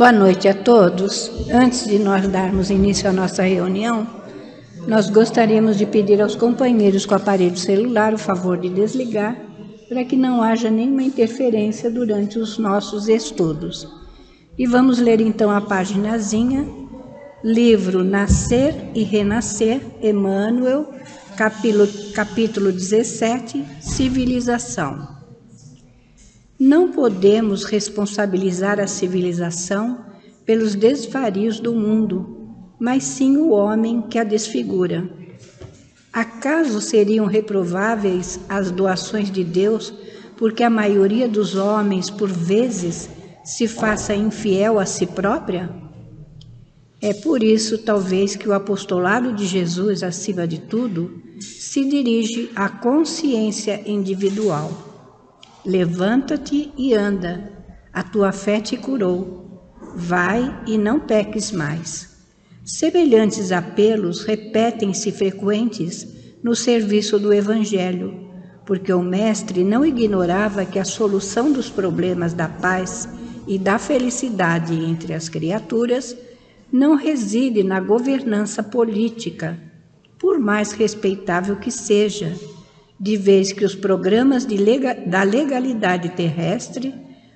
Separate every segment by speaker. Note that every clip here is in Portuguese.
Speaker 1: Boa noite a todos. Antes de nós darmos início à nossa reunião, nós gostaríamos de pedir aos companheiros com aparelho celular o favor de desligar, para que não haja nenhuma interferência durante os nossos estudos. E vamos ler então a paginazinha, livro Nascer e Renascer, Emmanuel, capítulo 17, Civilização. Não podemos responsabilizar a civilização pelos desvarios do mundo, mas sim o homem que a desfigura. Acaso seriam reprováveis as doações de Deus, porque a maioria dos homens, por vezes, se faça infiel a si própria? É por isso, talvez, que o apostolado de Jesus, acima de tudo, se dirige à consciência individual. Levanta-te e anda, a tua fé te curou. Vai e não peques mais. Semelhantes apelos repetem-se frequentes no serviço do Evangelho, porque o Mestre não ignorava que a solução dos problemas da paz e da felicidade entre as criaturas não reside na governança política, por mais respeitável que seja, de vez que os programas da legalidade terrestre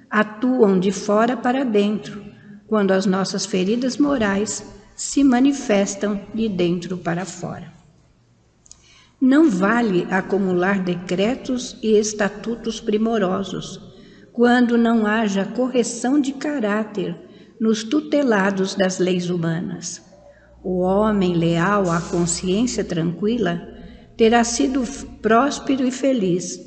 Speaker 1: atuam de fora para dentro, quando as nossas feridas morais se manifestam de dentro para fora. Não vale acumular decretos e estatutos primorosos, quando não haja correção de caráter nos tutelados das leis humanas. O homem leal à consciência tranquila terá sido próspero e feliz,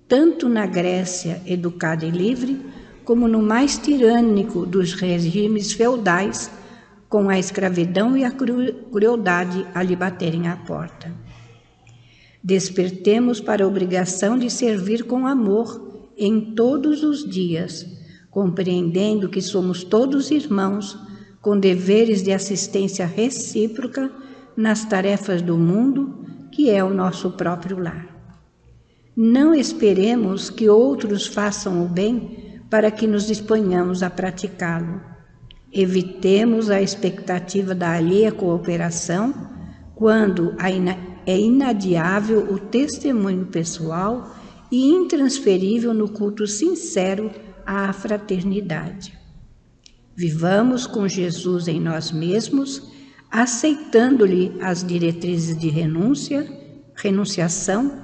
Speaker 1: tanto na Grécia educada e livre, como no mais tirânico dos regimes feudais, com a escravidão e a crueldade a lhe baterem à porta. Despertemos para a obrigação de servir com amor em todos os dias, compreendendo que somos todos irmãos, com deveres de assistência recíproca nas tarefas do mundo, que é o nosso próprio lar. Não esperemos que outros façam o bem para que nos disponhamos a praticá-lo. Evitemos a expectativa da alheia cooperação quando é inadiável o testemunho pessoal e intransferível no culto sincero à fraternidade. Vivamos com Jesus em nós mesmos, aceitando-lhe as diretrizes de renunciação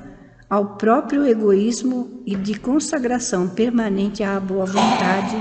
Speaker 1: ao próprio egoísmo e de consagração permanente à boa vontade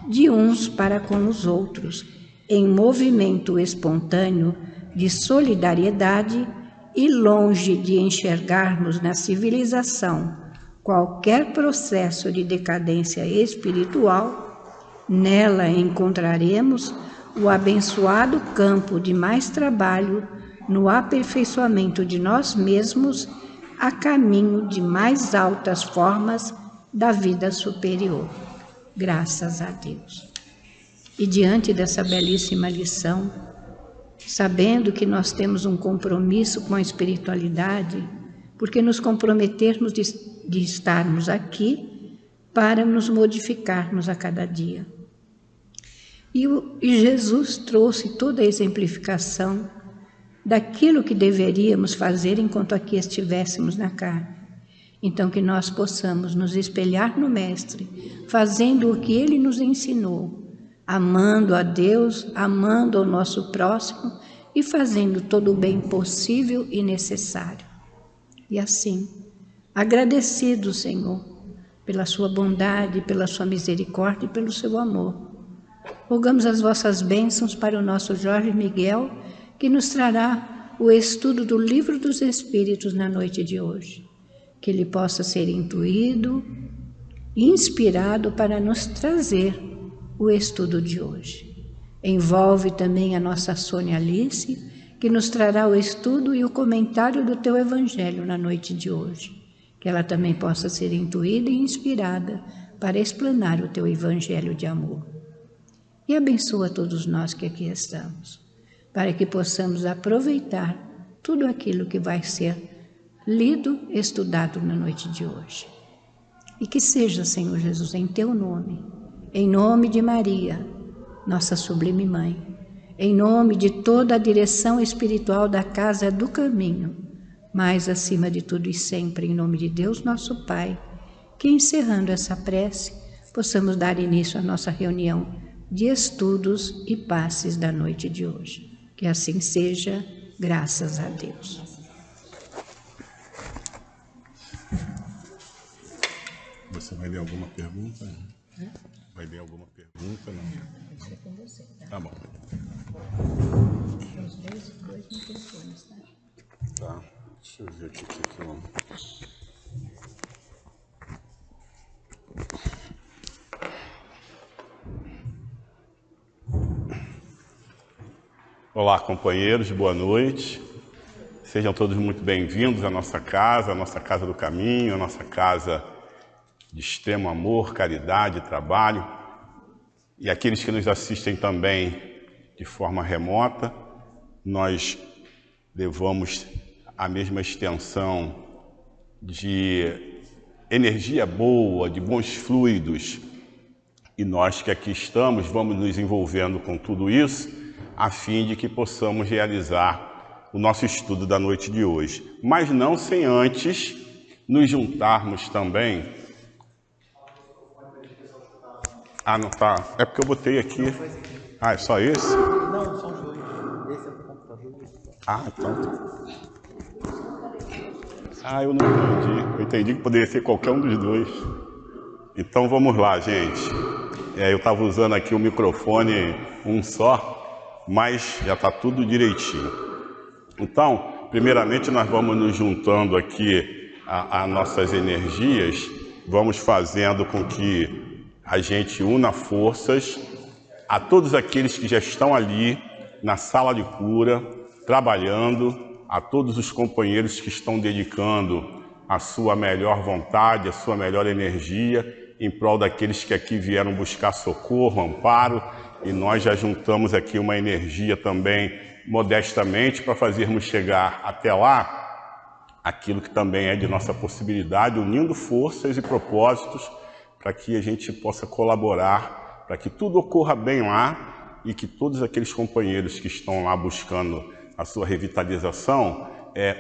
Speaker 1: de uns para com os outros, em movimento espontâneo de solidariedade e longe de enxergarmos na civilização qualquer processo de decadência espiritual, nela encontraremos o abençoado campo de mais trabalho no aperfeiçoamento de nós mesmos a caminho de mais altas formas da vida superior. Graças a Deus. E diante dessa belíssima lição, sabendo que nós temos um compromisso com a espiritualidade, porque nos comprometermos de estarmos aqui para nos modificarmos a cada dia. E Jesus trouxe toda a exemplificação daquilo que deveríamos fazer enquanto aqui estivéssemos na carne. Então, que nós possamos nos espelhar no Mestre, fazendo o que Ele nos ensinou, amando a Deus, amando ao nosso próximo e fazendo todo o bem possível e necessário. E assim, agradecido, Senhor, pela sua bondade, pela sua misericórdia e pelo seu amor, rogamos as vossas bênçãos para o nosso Jorge Miguel, que nos trará o estudo do Livro dos Espíritos na noite de hoje. Que ele possa ser intuído e inspirado para nos trazer o estudo de hoje. Envolve também a nossa Sônia Alice, que nos trará o estudo e o comentário do teu Evangelho na noite de hoje. Que ela também possa ser intuída e inspirada para explanar o teu Evangelho de amor. E abençoa todos nós que aqui estamos, para que possamos aproveitar tudo aquilo que vai ser lido, estudado na noite de hoje. E que seja, Senhor Jesus, em teu nome, em nome de Maria, nossa sublime Mãe, em nome de toda a direção espiritual da Casa do Caminho, mas acima de tudo e sempre em nome de Deus nosso Pai, que encerrando essa prece, possamos dar início à nossa reunião de estudos e passes da noite de hoje. Que assim seja, graças a Deus.
Speaker 2: Você vai ler alguma pergunta? Vai ler alguma pergunta? Não.
Speaker 1: Isso é com você, tá?
Speaker 2: Tá bom.
Speaker 1: Os dois microfones, tá?
Speaker 2: Tá. Deixa eu ver aqui o que eu... Olá, companheiros, boa noite. Sejam todos muito bem-vindos à nossa casa do caminho, a nossa casa de extremo amor, caridade, trabalho. E aqueles que nos assistem também de forma remota, nós levamos a mesma extensão de energia boa, de bons fluidos. E nós que aqui estamos, vamos nos envolvendo com tudo isso, a fim de que possamos realizar o nosso estudo da noite de hoje. Mas não sem antes nos juntarmos também... Ah, não tá. É porque eu botei aqui. Ah, é só esse?
Speaker 3: Não, são os dois. Esse é o computador.
Speaker 2: Ah, então. Ah, eu não entendi. Eu entendi que poderia ser qualquer um dos dois. Então vamos lá, gente. Eu estava usando aqui o microfone um só, mas já está tudo direitinho. Então, primeiramente nós vamos nos juntando aqui a nossas energias, vamos fazendo com que a gente una forças a todos aqueles que já estão ali na sala de cura, trabalhando, a todos os companheiros que estão dedicando a sua melhor vontade, a sua melhor energia, em prol daqueles que aqui vieram buscar socorro, amparo, e nós já juntamos aqui uma energia também, modestamente, para fazermos chegar até lá aquilo que também é de nossa possibilidade, unindo forças e propósitos, para que a gente possa colaborar, para que tudo ocorra bem lá e que todos aqueles companheiros que estão lá buscando a sua revitalização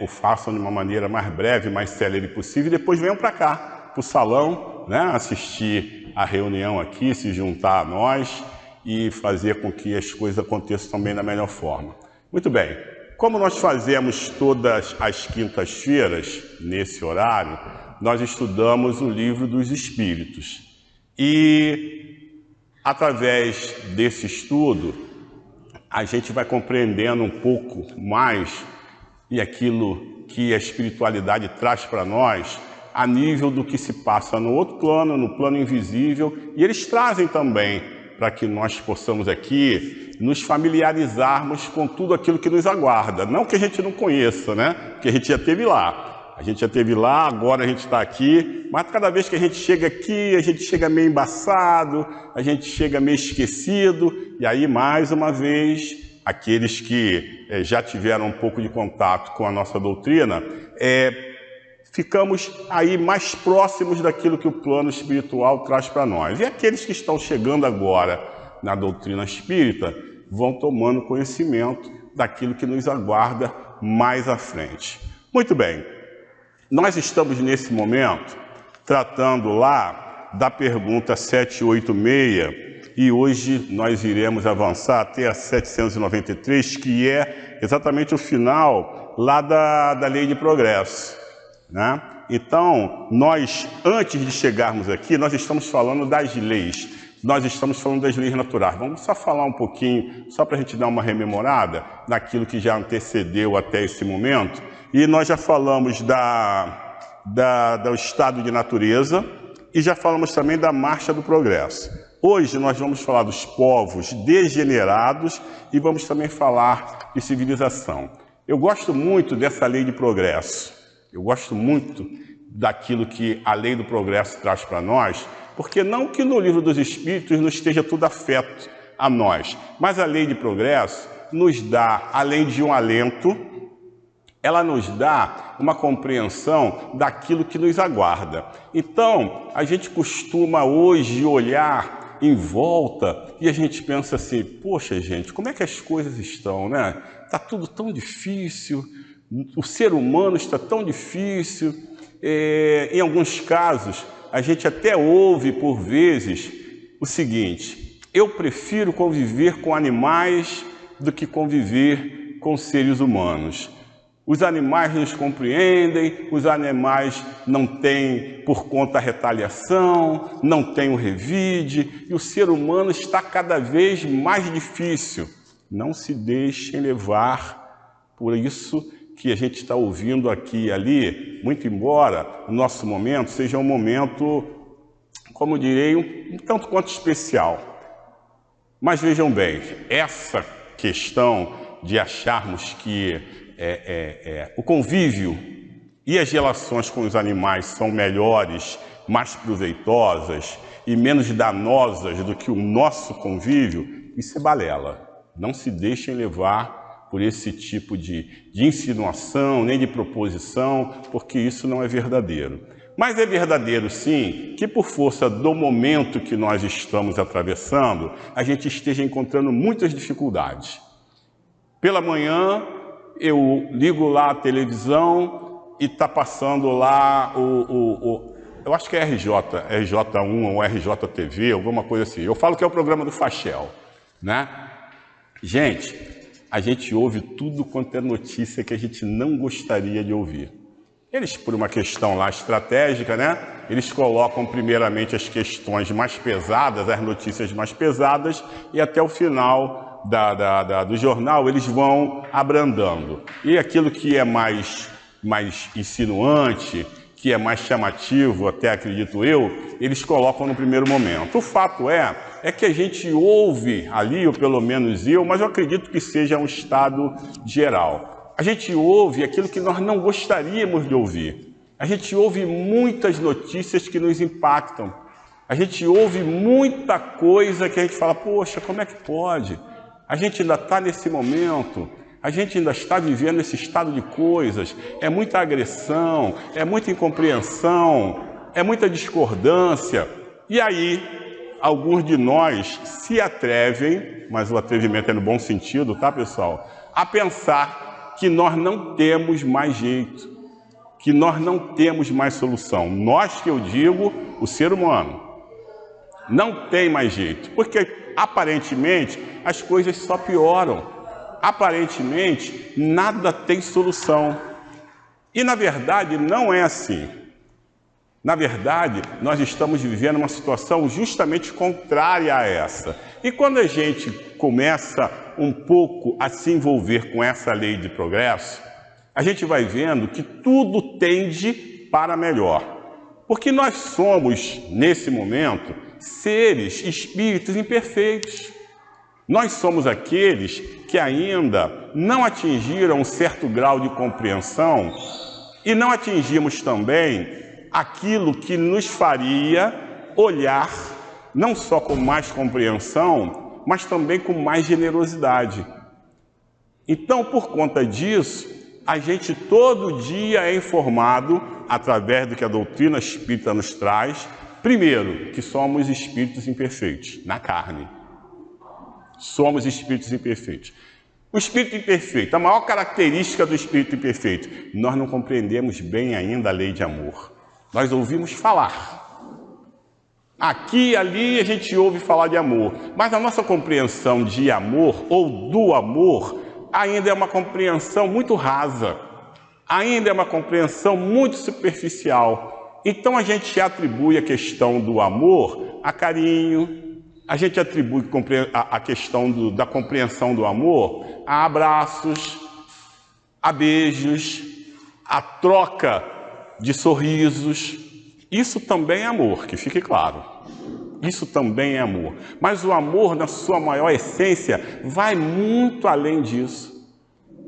Speaker 2: o façam de uma maneira mais breve, mais célere possível, e depois venham para cá, para o salão, né, assistir a reunião aqui, se juntar a nós e fazer com que as coisas aconteçam também da melhor forma. Muito bem, como nós fazemos todas as quintas-feiras, nesse horário, nós estudamos o Livro dos Espíritos. E, através desse estudo, a gente vai compreendendo um pouco mais e aquilo que a espiritualidade traz para nós, a nível do que se passa no outro plano, no plano invisível, e eles trazem também para que nós possamos aqui nos familiarizarmos com tudo aquilo que nos aguarda. Não que a gente não conheça, né? Porque a gente já esteve lá. A gente já esteve lá, agora a gente está aqui, mas cada vez que a gente chega aqui, a gente chega meio embaçado, a gente chega meio esquecido, e aí, mais uma vez, aqueles que já tiveram um pouco de contato com a nossa doutrina, ficamos aí mais próximos daquilo que o plano espiritual traz para nós. E aqueles que estão chegando agora na doutrina espírita vão tomando conhecimento daquilo que nos aguarda mais à frente. Muito bem. Nós estamos, nesse momento, tratando lá da pergunta 786 e hoje nós iremos avançar até a 793, que é exatamente o final lá da Lei de Progresso, né? Então, nós, antes de chegarmos aqui, nós estamos falando das leis. Nós estamos falando das leis naturais. Vamos só falar um pouquinho, só para a gente dar uma rememorada naquilo que já antecedeu até esse momento. E nós já falamos do estado de natureza e já falamos também da marcha do progresso. Hoje nós vamos falar dos povos degenerados e vamos também falar de civilização. Eu gosto muito dessa lei de progresso. Eu gosto muito daquilo que a lei do progresso traz para nós, porque não que no Livro dos Espíritos não esteja tudo afeto a nós, mas a lei de progresso nos dá, além de um alento, ela nos dá uma compreensão daquilo que nos aguarda. Então, a gente costuma hoje olhar em volta e a gente pensa assim, poxa gente, como é que as coisas estão, né? Está tudo tão difícil, o ser humano está tão difícil. Em alguns casos, a gente até ouve por vezes o seguinte: eu prefiro conviver com animais do que conviver com seres humanos. Os animais nos compreendem, os animais não têm por conta a retaliação, não tem o revide, e o ser humano está cada vez mais difícil. Não se deixem levar por isso que a gente está ouvindo aqui e ali, muito embora o nosso momento seja um momento, como direi, um tanto quanto especial. Mas vejam bem, essa questão de acharmos que o convívio e as relações com os animais são melhores, mais proveitosas e menos danosas do que o nosso convívio, isso é balela. Não se deixem levar por esse tipo de insinuação, nem de proposição, porque isso não é verdadeiro. Mas é verdadeiro, sim, que por força do momento que nós estamos atravessando, a gente esteja encontrando muitas dificuldades. Pela manhã, eu ligo lá a televisão e está passando lá eu acho que é RJ1 ou RJTV, alguma coisa assim. Eu falo que é o programa do Fachel, né? Gente, a gente ouve tudo quanto é notícia que a gente não gostaria de ouvir. Eles, por uma questão lá estratégica, né? Eles colocam primeiramente as questões mais pesadas, as notícias mais pesadas, e até o final do jornal eles vão abrandando. E aquilo que é mais insinuante, que é mais chamativo, até acredito eu, eles colocam no primeiro momento. O fato é que a gente ouve ali, ou pelo menos eu, mas eu acredito que seja um estado geral. A gente ouve aquilo que nós não gostaríamos de ouvir. A gente ouve muitas notícias que nos impactam. A gente ouve muita coisa que a gente fala, poxa, como é que pode? A gente ainda está nesse momento, a gente ainda está vivendo esse estado de coisas, é muita agressão, é muita incompreensão, é muita discordância. E aí, alguns de nós se atrevem, mas o atrevimento é no bom sentido, tá, pessoal? A pensar que nós não temos mais jeito, que nós não temos mais solução. Nós, que eu digo, o ser humano, não tem mais jeito, porque aparentemente as coisas só pioram. Aparentemente nada tem solução. E na verdade não é assim. Na verdade, nós estamos vivendo uma situação justamente contrária a essa. E quando a gente começa um pouco a se envolver com essa lei de progresso, a gente vai vendo que tudo tende para melhor. Porque nós somos, nesse momento, seres, espíritos imperfeitos. Nós somos aqueles que ainda não atingiram um certo grau de compreensão e não atingimos também aquilo que nos faria olhar não só com mais compreensão, mas também com mais generosidade. Então, por conta disso, a gente todo dia é informado, através do que a doutrina espírita nos traz, primeiro, que somos espíritos imperfeitos, na carne. Somos espíritos imperfeitos. O espírito imperfeito, a maior característica do espírito imperfeito, nós não compreendemos bem ainda a lei de amor. Nós ouvimos falar. Aqui e ali a gente ouve falar de amor, mas a nossa compreensão de amor ou do amor ainda é uma compreensão muito rasa, ainda é uma compreensão muito superficial. Então a gente atribui a questão do amor a carinho, a gente atribui a questão da compreensão do amor a abraços, a beijos, a troca de sorrisos. Isso também é amor, que fique claro. Isso também é amor. Mas o amor, na sua maior essência, vai muito além disso.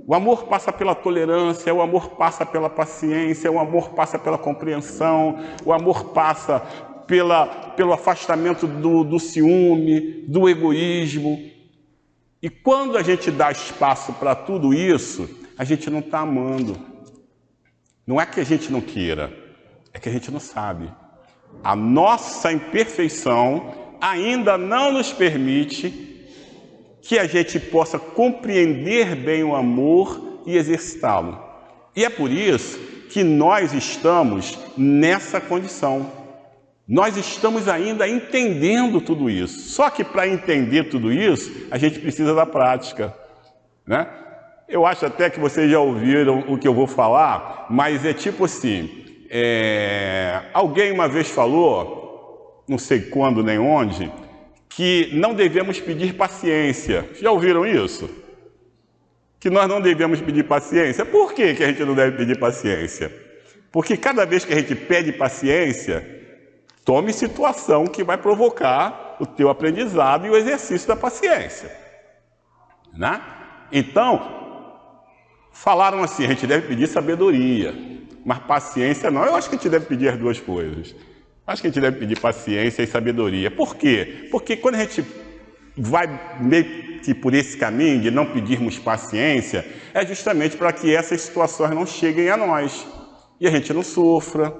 Speaker 2: O amor passa pela tolerância, o amor passa pela paciência, o amor passa pela compreensão, o amor passa pelo afastamento do ciúme, do egoísmo. E quando a gente dá espaço para tudo isso, a gente não está amando. Não é que a gente não queira, é que a gente não sabe. A nossa imperfeição ainda não nos permite que a gente possa compreender bem o amor e exercitá-lo. E é por isso que nós estamos nessa condição. Nós estamos ainda entendendo tudo isso. Só que para entender tudo isso, a gente precisa da prática, né? Eu acho até que vocês já ouviram o que eu vou falar, mas é tipo assim, alguém uma vez falou, não sei quando nem onde, que não devemos pedir paciência. Já ouviram isso? Que nós não devemos pedir paciência. Por que que a gente não deve pedir paciência? Porque cada vez que a gente pede paciência, tome situação que vai provocar o teu aprendizado e o exercício da paciência, né? Então, falaram assim, a gente deve pedir sabedoria, mas paciência não. Eu acho que a gente deve pedir as duas coisas. Acho que a gente deve pedir paciência e sabedoria. Por quê? Porque quando a gente vai meio que por esse caminho de não pedirmos paciência, é justamente para que essas situações não cheguem a nós. E a gente não sofra,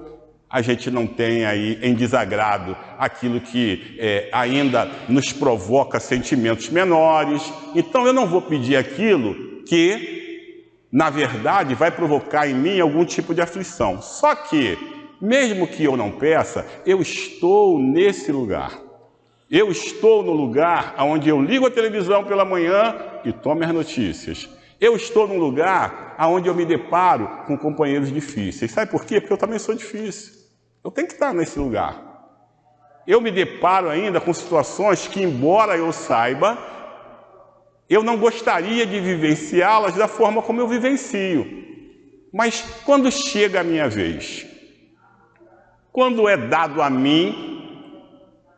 Speaker 2: a gente não tenha aí em desagrado aquilo que ainda nos provoca sentimentos menores. Então eu não vou pedir aquilo que, na verdade, vai provocar em mim algum tipo de aflição. Só que, mesmo que eu não peça, eu estou nesse lugar. Eu estou no lugar onde eu ligo a televisão pela manhã e tomo as notícias. Eu estou num lugar onde eu me deparo com companheiros difíceis. Sabe por quê? Porque eu também sou difícil. Eu tenho que estar nesse lugar. Eu me deparo ainda com situações que, embora eu saiba, eu não gostaria de vivenciá-las da forma como eu vivencio. Mas quando chega a minha vez, quando é dado a mim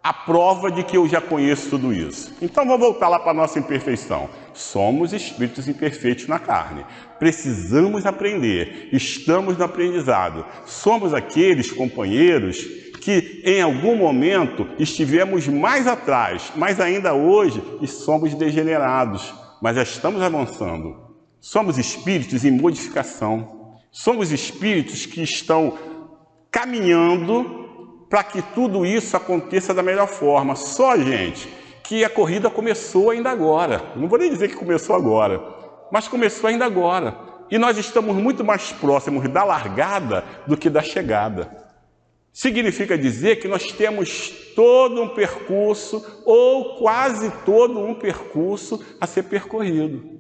Speaker 2: a prova de que eu já conheço tudo isso. Então vamos voltar lá para a nossa imperfeição. Somos espíritos imperfeitos na carne. Precisamos aprender. Estamos no aprendizado. Somos aqueles companheiros que em algum momento estivemos mais atrás, mas ainda hoje somos degenerados. Mas já estamos avançando. Somos espíritos em modificação. Somos espíritos que estão caminhando para que tudo isso aconteça da melhor forma. Só, gente, que a corrida começou ainda agora. Não vou nem dizer que começou agora, mas começou ainda agora. E nós estamos muito mais próximos da largada do que da chegada. Significa dizer que nós temos todo um percurso, ou quase todo um percurso a ser percorrido.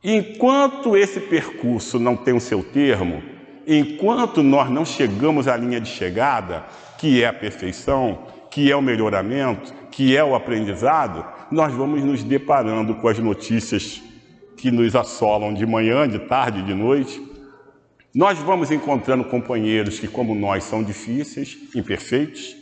Speaker 2: E enquanto esse percurso não tem o seu termo, enquanto nós não chegamos à linha de chegada, que é a perfeição, que é o melhoramento, que é o aprendizado, nós vamos nos deparando com as notícias que nos assolam de manhã, de tarde, de noite. Nós vamos encontrando companheiros que, como nós, são difíceis, imperfeitos.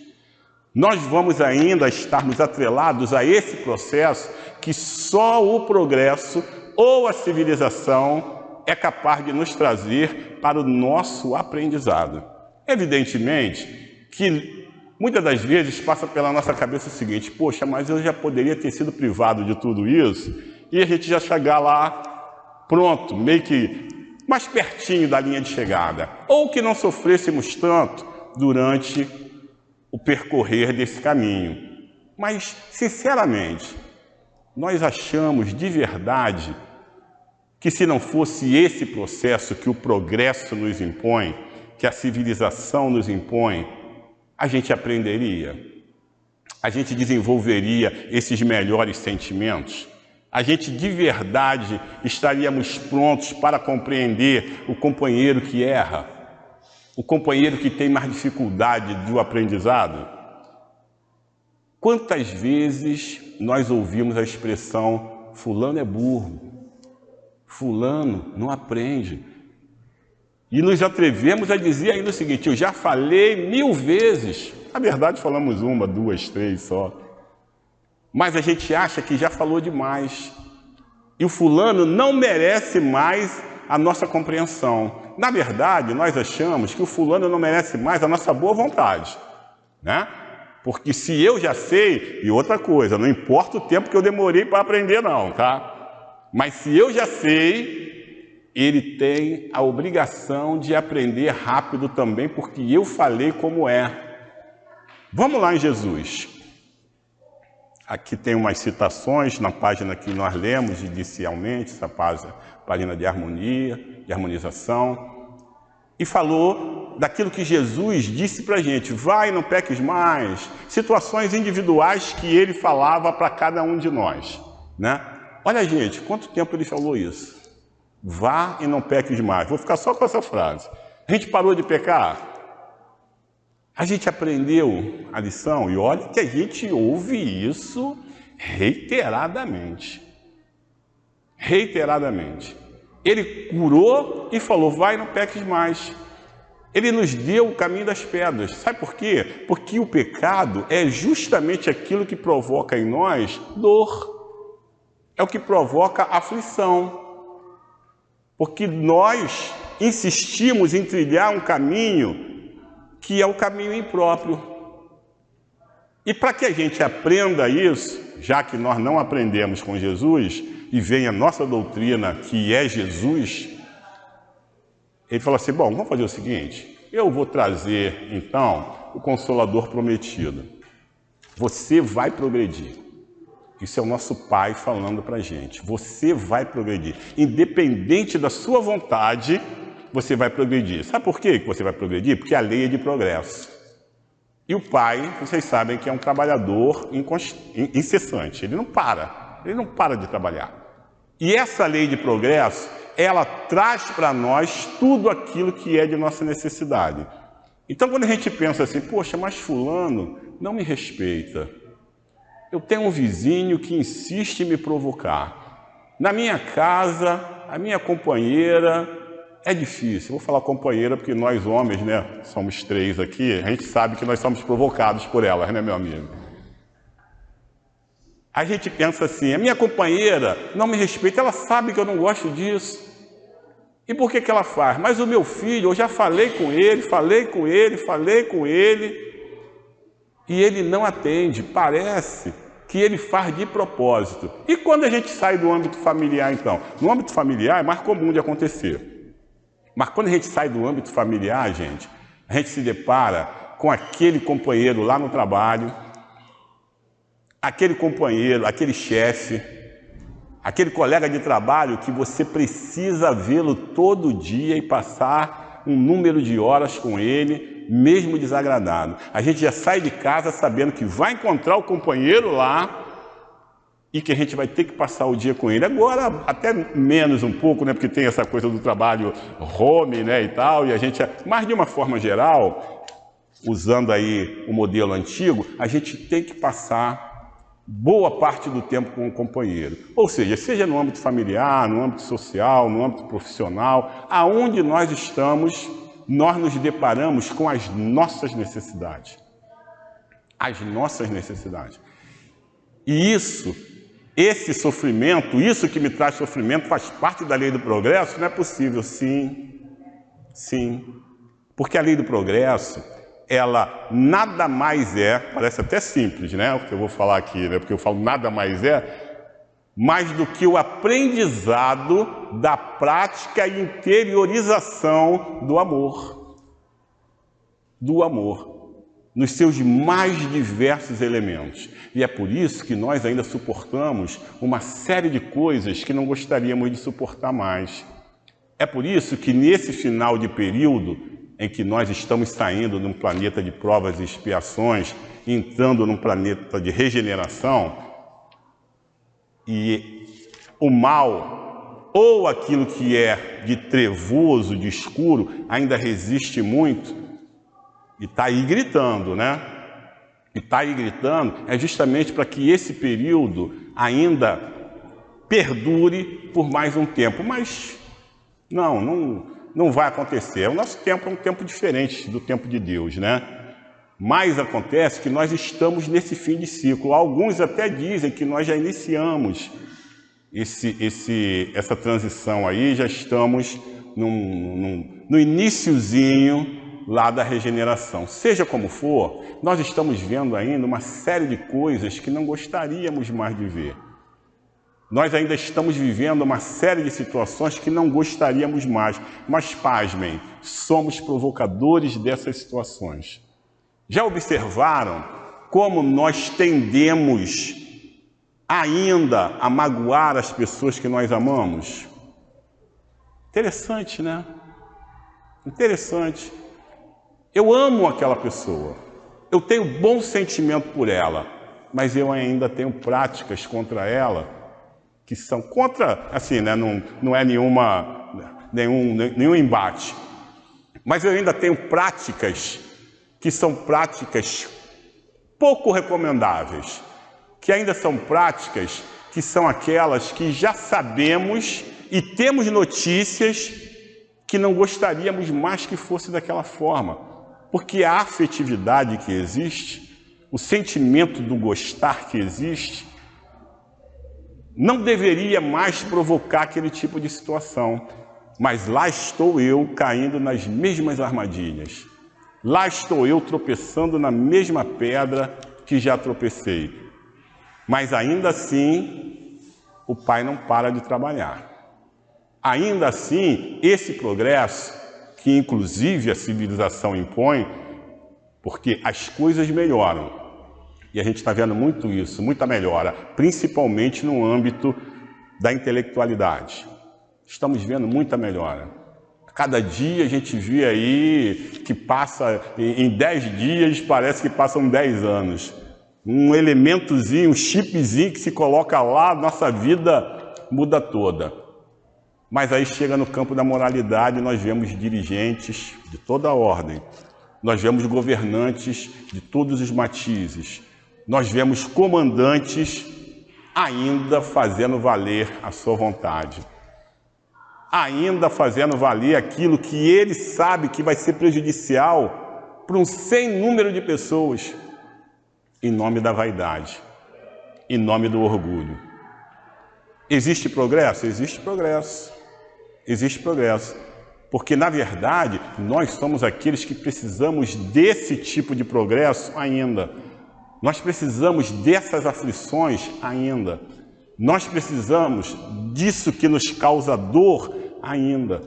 Speaker 2: Nós vamos ainda estarmos atrelados a esse processo que só o progresso ou a civilização é capaz de nos trazer para o nosso aprendizado. Evidentemente que muitas das vezes passa pela nossa cabeça o seguinte: poxa, mas eu já poderia ter sido privado de tudo isso e a gente já chegar lá pronto, meio que mais pertinho da linha de chegada. Ou que não sofrêssemos tanto durante o percorrer desse caminho. Mas, sinceramente, nós achamos de verdade que se não fosse esse processo que o progresso nos impõe, que a civilização nos impõe, a gente aprenderia, a gente desenvolveria esses melhores sentimentos, a gente de verdade estaríamos prontos para compreender o companheiro que erra, o companheiro que tem mais dificuldade do aprendizado. Quantas vezes nós ouvimos a expressão fulano é burro, fulano não aprende. E nos atrevemos a dizer ainda o seguinte: eu já falei 1000 vezes. Na verdade, falamos 1, 2, 3 só. Mas a gente acha que já falou demais. E o fulano não merece mais a nossa compreensão. Na verdade, nós achamos que o fulano não merece mais a nossa boa vontade, né? Porque se eu já sei, e outra coisa, não importa o tempo que eu demorei para aprender não, tá? Mas se eu já sei, ele tem a obrigação de aprender rápido também, porque eu falei como é. Vamos lá em Jesus. Aqui tem umas citações na página que nós lemos inicialmente, essa página de harmonia, de harmonização, e falou daquilo que Jesus disse para a gente: vai, não peques mais. Situações individuais que ele falava para cada um de nós, né? Olha, gente, quanto tempo ele falou isso? Vá e não peques mais. Vou ficar só com essa frase. A gente parou de pecar? A gente aprendeu a lição? E olha que a gente ouve isso reiteradamente. Reiteradamente. Ele curou e falou: vai, não peques mais. Ele nos deu o caminho das pedras. Sabe por quê? Porque o pecado é justamente aquilo que provoca em nós dor. É o que provoca aflição. Porque nós insistimos em trilhar um caminho que é o caminho impróprio. E para que a gente aprenda isso, já que nós não aprendemos com Jesus, e vem a nossa doutrina, que é Jesus, ele falou assim: bom, vamos fazer o seguinte, eu vou trazer, então, o Consolador prometido. Você vai progredir. Isso é o nosso Pai falando para a gente. Você vai progredir. Independente da sua vontade, você vai progredir. Sabe por quê que você vai progredir? Porque a lei é de progresso. E o Pai, vocês sabem que é um trabalhador incessante. Ele não para de trabalhar. E essa lei de progresso, ela traz para nós tudo aquilo que é de nossa necessidade. Então, quando a gente pensa assim: poxa, mas fulano não me respeita. Eu tenho um vizinho que insiste em me provocar. Na minha casa, a minha companheira... É difícil, vou falar companheira porque nós homens, né, somos 3 aqui, a gente sabe que nós somos provocados por elas, né, meu amigo? A gente pensa assim: a minha companheira não me respeita, ela sabe que eu não gosto disso. E por que ela faz? Mas o meu filho, eu já falei com ele, e ele não atende, parece que ele faz de propósito. E quando a gente sai do âmbito familiar, então? No âmbito familiar é mais comum de acontecer. Mas quando a gente sai do âmbito familiar, gente, a gente se depara com aquele companheiro lá no trabalho, aquele companheiro, aquele chefe, aquele colega de trabalho que você precisa vê-lo todo dia e passar um número de horas com ele, mesmo desagradado. A gente já sai de casa sabendo que vai encontrar o companheiro lá e que a gente vai ter que passar o dia com ele. Agora, até menos um pouco, né? Porque tem essa coisa do trabalho home, né, e tal, e a gente... Mas, de uma forma geral, usando aí o modelo antigo, a gente tem que passar boa parte do tempo com o companheiro. Ou seja no âmbito familiar, no âmbito social, no âmbito profissional, aonde nós estamos, nós nos deparamos com as nossas necessidades. As nossas necessidades. E esse sofrimento, isso que me traz sofrimento, faz parte da lei do progresso? Não é possível? Sim, sim. Porque a lei do progresso, ela nada mais é, parece até simples, né? O que eu vou falar aqui, né? Porque eu falo nada mais mais do que o aprendizado da prática e interiorização do amor. Do amor. Nos seus mais diversos elementos. E é por isso que nós ainda suportamos uma série de coisas que não gostaríamos de suportar mais. É por isso que nesse final de período em que nós estamos saindo de um planeta de provas e expiações, entrando num planeta de regeneração, e o mal, ou aquilo que é de trevoso, de escuro, ainda resiste muito, e está aí gritando, né? E está aí gritando é justamente para que esse período ainda perdure por mais um tempo. Mas não vai acontecer. O nosso tempo é um tempo diferente do tempo de Deus, né? Mas acontece que nós estamos nesse fim de ciclo. Alguns até dizem que nós já iniciamos essa transição aí, já estamos no iniciozinho lá da regeneração. Seja como for, nós estamos vendo ainda uma série de coisas que não gostaríamos mais de ver. Nós ainda estamos vivendo uma série de situações que não gostaríamos mais. Mas, pasmem, somos provocadores dessas situações. Já observaram como nós tendemos ainda a magoar as pessoas que nós amamos? Interessante, né? Interessante. Eu amo aquela pessoa, eu tenho bom sentimento por ela, mas eu ainda tenho práticas contra ela que são contra, assim, né? Não é nenhum embate. Mas eu ainda tenho práticas que são práticas pouco recomendáveis, que ainda são práticas que são aquelas que já sabemos e temos notícias que não gostaríamos mais que fosse daquela forma, porque a afetividade que existe, o sentimento do gostar que existe, não deveria mais provocar aquele tipo de situação. Mas lá estou eu caindo nas mesmas armadilhas. Lá estou eu tropeçando na mesma pedra que já tropecei. Mas ainda assim, o Pai não para de trabalhar. Ainda assim, esse progresso, que inclusive a civilização impõe, porque as coisas melhoram. E a gente está vendo muito isso, muita melhora, principalmente no âmbito da intelectualidade. Estamos vendo muita melhora. Cada dia a gente vê aí que passa, em 10 dias, parece que passam 10 anos. Um elementozinho, um chipzinho que se coloca lá, nossa vida muda toda. Mas aí chega no campo da moralidade, nós vemos dirigentes de toda a ordem. Nós vemos governantes de todos os matizes. Nós vemos comandantes ainda fazendo valer a sua vontade. Ainda fazendo valer aquilo que ele sabe que vai ser prejudicial para um sem número de pessoas, em nome da vaidade, em nome do orgulho. Existe progresso? Existe progresso. Existe progresso. Porque, na verdade, nós somos aqueles que precisamos desse tipo de progresso ainda. Nós precisamos dessas aflições ainda. Nós precisamos disso que nos causa dor ainda.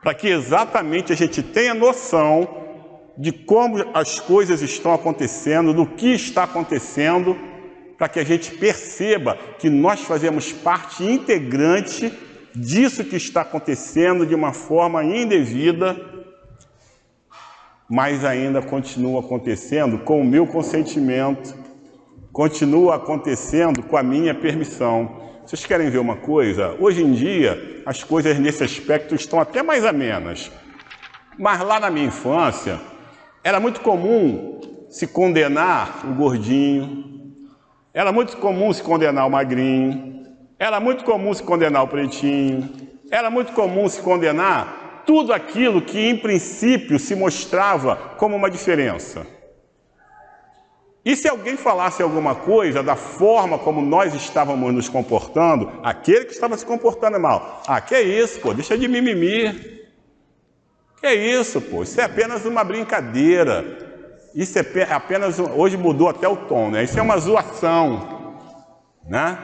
Speaker 2: Para que exatamente a gente tenha noção de como as coisas estão acontecendo, do que está acontecendo, para que a gente perceba que nós fazemos parte integrante disso que está acontecendo de uma forma indevida, mas ainda continua acontecendo com o meu consentimento, continua acontecendo com a minha permissão. Vocês querem ver uma coisa? Hoje em dia, as coisas nesse aspecto estão até mais amenas. Mas lá na minha infância, era muito comum se condenar o gordinho, era muito comum se condenar o magrinho, era muito comum se condenar o pretinho, era muito comum se condenar tudo aquilo que, em princípio, se mostrava como uma diferença. E se alguém falasse alguma coisa da forma como nós estávamos nos comportando, aquele que estava se comportando mal, que é isso, pô, deixa de mimimi. Que é isso, pô, isso é apenas uma brincadeira. Isso é apenas, hoje mudou até o tom, né? Isso é uma zoação, né?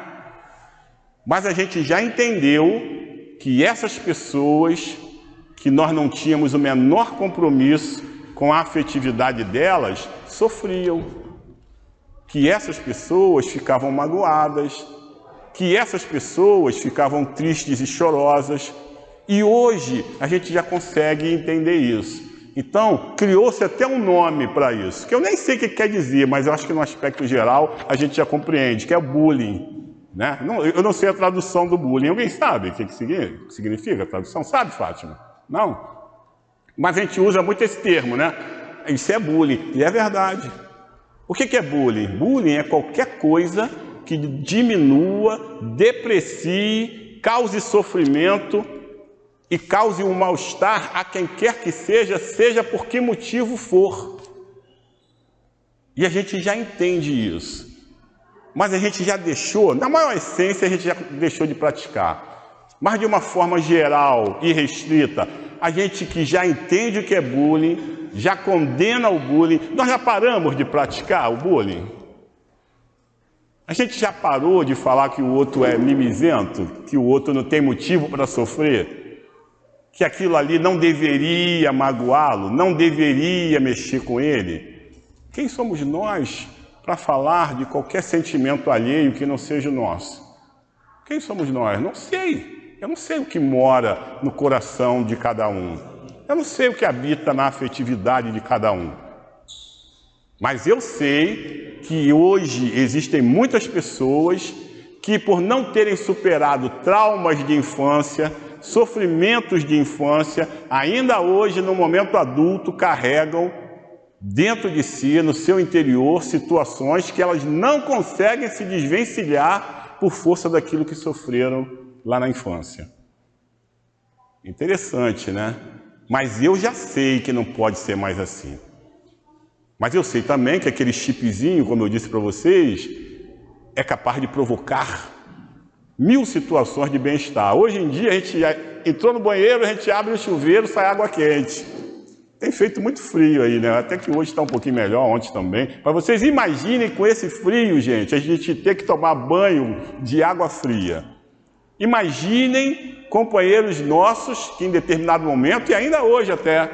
Speaker 2: Mas a gente já entendeu que essas pessoas que nós não tínhamos o menor compromisso com a afetividade delas, sofriam. Que essas pessoas ficavam magoadas, que essas pessoas ficavam tristes e chorosas. E hoje a gente já consegue entender isso. Então, criou-se até um nome para isso, que eu nem sei o que quer dizer, mas eu acho que no aspecto geral a gente já compreende, que é bullying. Né? Eu não sei a tradução do bullying. Alguém sabe o que significa a tradução? Sabe, Fátima? Não? Mas a gente usa muito esse termo, né? Isso é bullying. E é verdade. O que é bullying? Bullying é qualquer coisa que diminua, deprecie, cause sofrimento e cause um mal-estar a quem quer que seja, seja por que motivo for. E a gente já entende isso. Mas a gente já deixou, na maior essência, a gente já deixou de praticar. Mas de uma forma geral e restrita, a gente que já entende o que é bullying, já condena o bullying, nós já paramos de praticar o bullying? A gente já parou de falar que o outro é mimizento, que o outro não tem motivo para sofrer, que aquilo ali não deveria magoá-lo, não deveria mexer com ele? Quem somos nós para falar de qualquer sentimento alheio que não seja o nosso. Quem somos nós? Não sei. Eu não sei o que mora no coração de cada um. Eu não sei o que habita na afetividade de cada um. Mas eu sei que hoje existem muitas pessoas que, por não terem superado traumas de infância, sofrimentos de infância, ainda hoje, no momento adulto, carregam dentro de si, no seu interior, situações que elas não conseguem se desvencilhar por força daquilo que sofreram lá na infância. Interessante, né? Mas eu já sei que não pode ser mais assim. Mas eu sei também que aquele chipzinho, como eu disse para vocês, é capaz de provocar 1000 situações de bem-estar. Hoje em dia, a gente entrou no banheiro, a gente abre o chuveiro, sai água quente. Tem feito muito frio aí, né? Até que hoje está um pouquinho melhor, ontem também. Mas vocês imaginem com esse frio, gente, a gente ter que tomar banho de água fria. Imaginem companheiros nossos que em determinado momento, e ainda hoje até,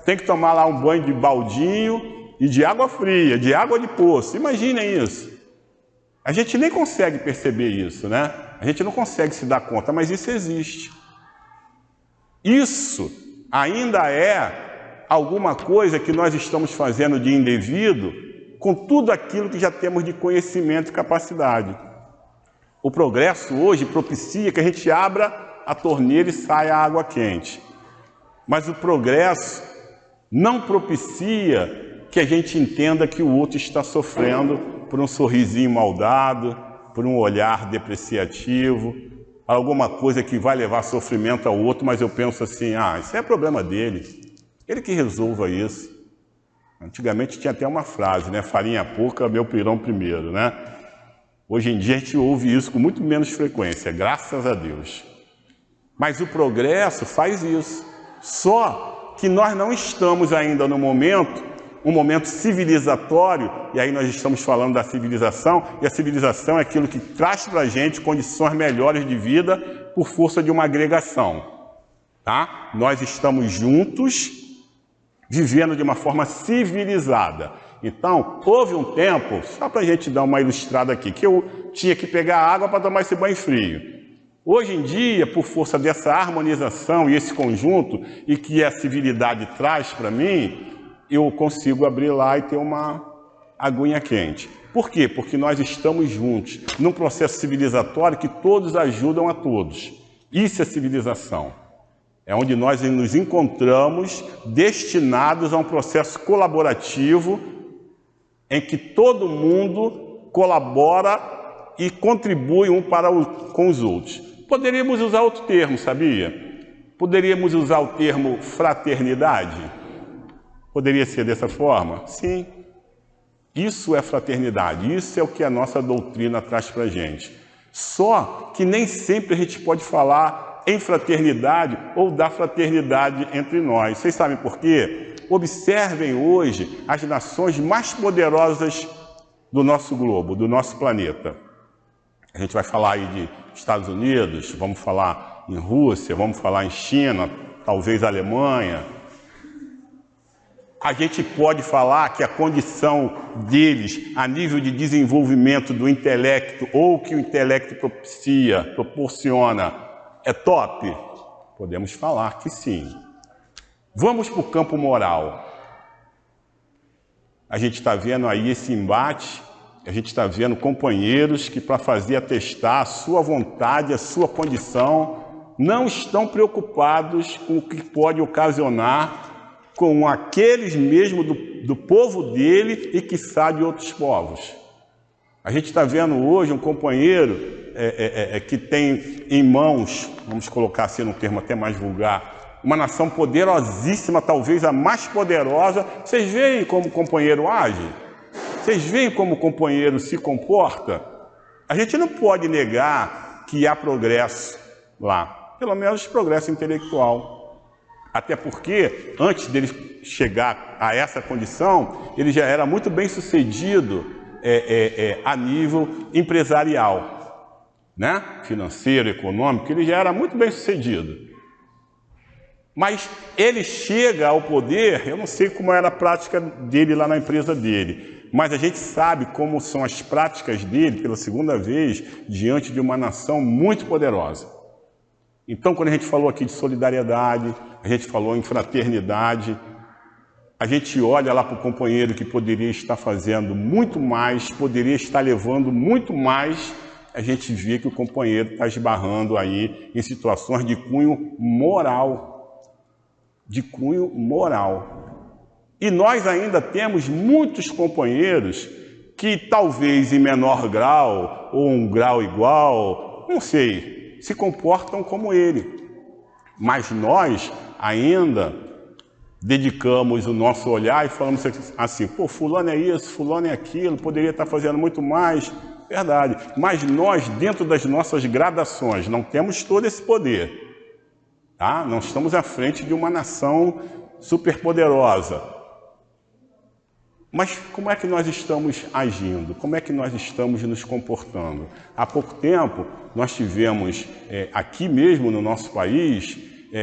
Speaker 2: tem que tomar lá um banho de baldinho e de água fria, de água de poço. Imaginem isso. A gente nem consegue perceber isso, né? A gente não consegue se dar conta, mas isso existe. Isso ainda é alguma coisa que nós estamos fazendo de indevido com tudo aquilo que já temos de conhecimento e capacidade. O progresso hoje propicia que a gente abra a torneira e saia a água quente. Mas o progresso não propicia que a gente entenda que o outro está sofrendo por um sorrisinho maldado, por um olhar depreciativo, alguma coisa que vai levar sofrimento ao outro, mas eu penso assim, isso é problema dele, ele que resolva isso. Antigamente tinha até uma frase, né? Farinha pouca, meu pirão primeiro, né? Hoje em dia a gente ouve isso com muito menos frequência, graças a Deus. Mas o progresso faz isso. Só que nós não estamos ainda no momento, um momento civilizatório, e aí nós estamos falando da civilização, e a civilização é aquilo que traz para a gente condições melhores de vida por força de uma agregação. Tá? Nós estamos juntos, vivendo de uma forma civilizada. Então, houve um tempo, só para a gente dar uma ilustrada aqui, que eu tinha que pegar água para tomar esse banho frio. Hoje em dia, por força dessa harmonização e esse conjunto, e que a civilidade traz para mim, eu consigo abrir lá e ter uma aguinha quente. Por quê? Porque nós estamos juntos, num processo civilizatório que todos ajudam a todos. Isso é civilização. É onde nós nos encontramos destinados a um processo colaborativo em que todo mundo colabora e contribui um com os outros. Poderíamos usar outro termo, sabia? Poderíamos usar o termo fraternidade? Poderia ser dessa forma? Sim. Isso é fraternidade, isso é o que a nossa doutrina traz para a gente. Só que nem sempre a gente pode falar em fraternidade ou da fraternidade entre nós. Vocês sabem por quê? Observem hoje as nações mais poderosas do nosso globo, do nosso planeta. A gente vai falar aí de Estados Unidos, vamos falar em Rússia, vamos falar em China, talvez Alemanha. A gente pode falar que a condição deles, a nível de desenvolvimento do intelecto, ou que o intelecto proporciona, é top? Podemos falar que sim. Vamos para o campo moral. A gente está vendo aí esse embate, a gente está vendo companheiros que, para fazer atestar a sua vontade, a sua condição, não estão preocupados com o que pode ocasionar com aqueles mesmo do povo dele e, quiçá, de outros povos. A gente está vendo hoje um companheiro que tem em mãos, vamos colocar assim num termo até mais vulgar, uma nação poderosíssima, talvez a mais poderosa. Vocês veem como o companheiro age? Vocês veem como o companheiro se comporta? A gente não pode negar que há progresso lá, pelo menos progresso intelectual. Até porque, antes dele chegar a essa condição, ele já era muito bem sucedido a nível empresarial, né? Financeiro, econômico, ele já era muito bem sucedido. Mas ele chega ao poder, eu não sei como era a prática dele lá na empresa dele, mas a gente sabe como são as práticas dele pela segunda vez diante de uma nação muito poderosa. Então, quando a gente falou aqui de solidariedade, a gente falou em fraternidade, a gente olha lá para o companheiro que poderia estar fazendo muito mais, poderia estar levando muito mais, a gente vê que o companheiro está esbarrando aí em situações de cunho moral. De cunho moral. E nós ainda temos muitos companheiros que talvez em menor grau ou um grau igual, não sei, se comportam como ele. Mas nós ainda dedicamos o nosso olhar e falamos assim, pô, fulano é isso, fulano é aquilo, poderia estar fazendo muito mais. Verdade. Mas nós, dentro das nossas gradações, não temos todo esse poder. Tá? Não estamos à frente de uma nação superpoderosa. Mas como é que nós estamos agindo? Como é que nós estamos nos comportando? Há pouco tempo, nós tivemos aqui mesmo no nosso país,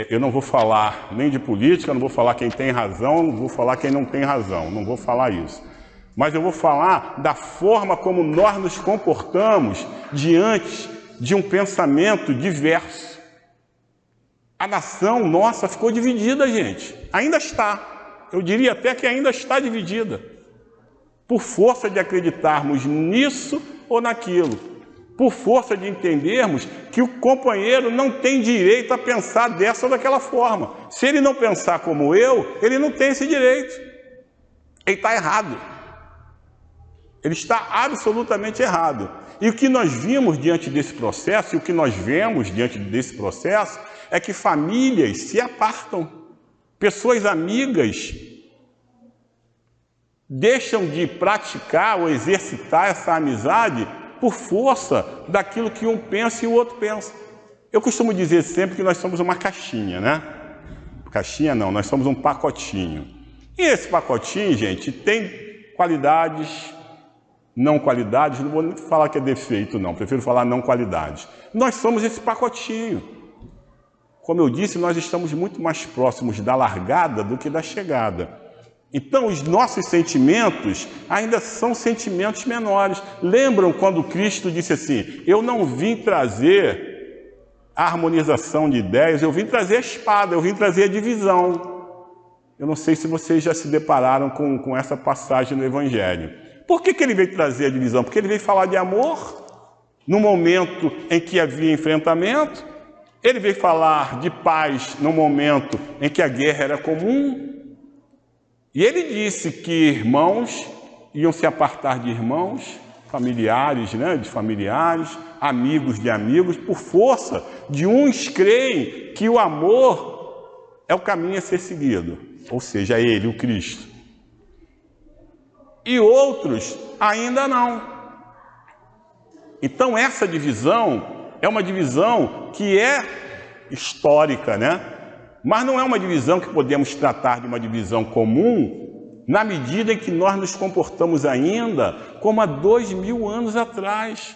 Speaker 2: eu não vou falar nem de política, não vou falar quem tem razão, não vou falar quem não tem razão, não vou falar isso. Mas eu vou falar da forma como nós nos comportamos diante de um pensamento diverso. A nação nossa ficou dividida, gente. Ainda está. Eu diria até que ainda está dividida. Por força de acreditarmos nisso ou naquilo. Por força de entendermos que o companheiro não tem direito a pensar dessa ou daquela forma. Se ele não pensar como eu, ele não tem esse direito. Ele está errado. Ele está absolutamente errado. E o que nós vimos diante desse processo, e o que nós vemos diante desse processo, é que famílias se apartam, pessoas amigas deixam de praticar ou exercitar essa amizade por força daquilo que um pensa e o outro pensa. Eu costumo dizer sempre que nós somos uma caixinha, né? Caixinha não, nós somos um pacotinho. E esse pacotinho, gente, tem qualidades, não qualidades, não vou nem falar que é defeito não, prefiro falar não qualidades. Nós somos esse pacotinho. Como eu disse, nós estamos muito mais próximos da largada do que da chegada. Então, os nossos sentimentos ainda são sentimentos menores. Lembram quando Cristo disse assim, eu não vim trazer a harmonização de ideias, eu vim trazer a espada, eu vim trazer a divisão. Eu não sei se vocês já se depararam com essa passagem no Evangelho. Por que ele veio trazer a divisão? Porque ele veio falar de amor, no momento em que havia enfrentamento. Ele veio falar de paz no momento em que a guerra era comum. E ele disse que irmãos iam se apartar de irmãos, familiares, né, de familiares, amigos de amigos, por força de uns creem que o amor é o caminho a ser seguido. Ou seja, é ele, o Cristo. E outros ainda não. Então essa divisão é uma divisão que é histórica, né? Mas não é uma divisão que podemos tratar de uma divisão comum na medida em que nós nos comportamos ainda como há 2000 anos atrás.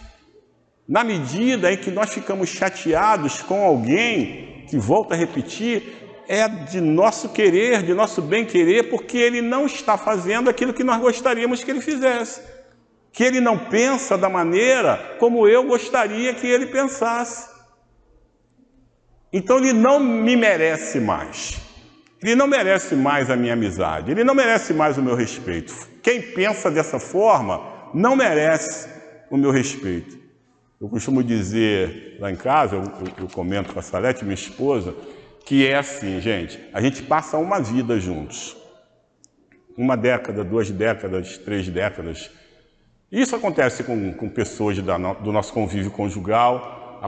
Speaker 2: Na medida em que nós ficamos chateados com alguém, que volta a repetir, é de nosso querer, de nosso bem-querer, porque ele não está fazendo aquilo que nós gostaríamos que ele fizesse. Que ele não pensa da maneira como eu gostaria que ele pensasse. Então ele não me merece mais. Ele não merece mais a minha amizade. Ele não merece mais o meu respeito. Quem pensa dessa forma não merece o meu respeito. Eu costumo dizer lá em casa, eu comento com a Salete, minha esposa, que é assim, gente, a gente passa uma vida juntos. 1 década, 2 décadas, 3 décadas. Isso acontece com pessoas do nosso convívio conjugal,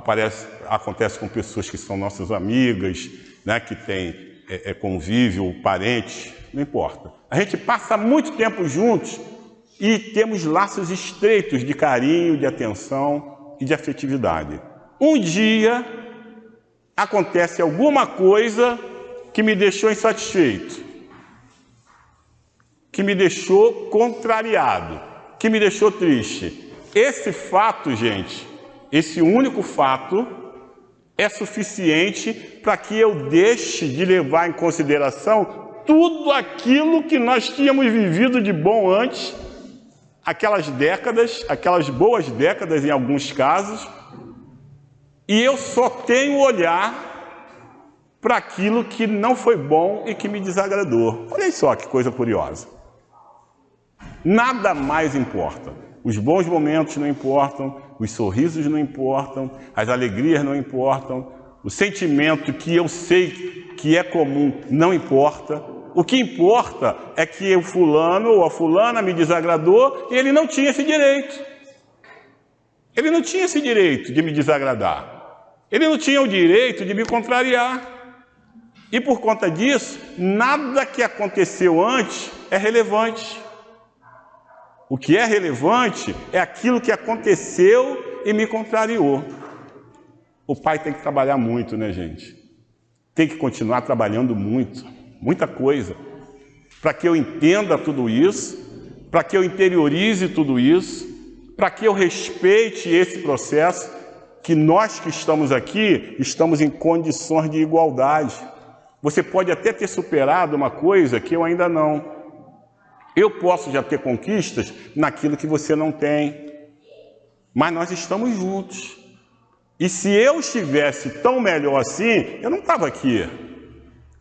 Speaker 2: acontece com pessoas que são nossas amigas, né, que têm convívio, parentes, não importa. A gente passa muito tempo juntos e temos laços estreitos de carinho, de atenção e de afetividade. Um dia acontece alguma coisa que me deixou insatisfeito, que me deixou contrariado, que me deixou triste. Esse fato, gente, esse único fato, é suficiente para que eu deixe de levar em consideração tudo aquilo que nós tínhamos vivido de bom antes, aquelas décadas, aquelas boas décadas em alguns casos, e eu só tenho olhar para aquilo que não foi bom e que me desagradou. Olha só que coisa curiosa. Nada mais importa. Os bons momentos não importam, os sorrisos não importam, as alegrias não importam, o sentimento que eu sei que é comum não importa. O que importa é que o fulano ou a fulana me desagradou e ele não tinha esse direito. Ele não tinha esse direito de me desagradar. Ele não tinha o direito de me contrariar. E por conta disso, nada que aconteceu antes é relevante. O que é relevante é aquilo que aconteceu e me contrariou. O pai tem que trabalhar muito, né, gente? Tem que continuar trabalhando muito, muita coisa, para que eu entenda tudo isso, para que eu interiorize tudo isso, para que eu respeite esse processo, que nós que estamos aqui, estamos em condições de igualdade. Você pode até ter superado uma coisa que eu ainda não. Eu posso já ter conquistas naquilo que você não tem. Mas nós estamos juntos. E se eu estivesse tão melhor assim, eu não estava aqui.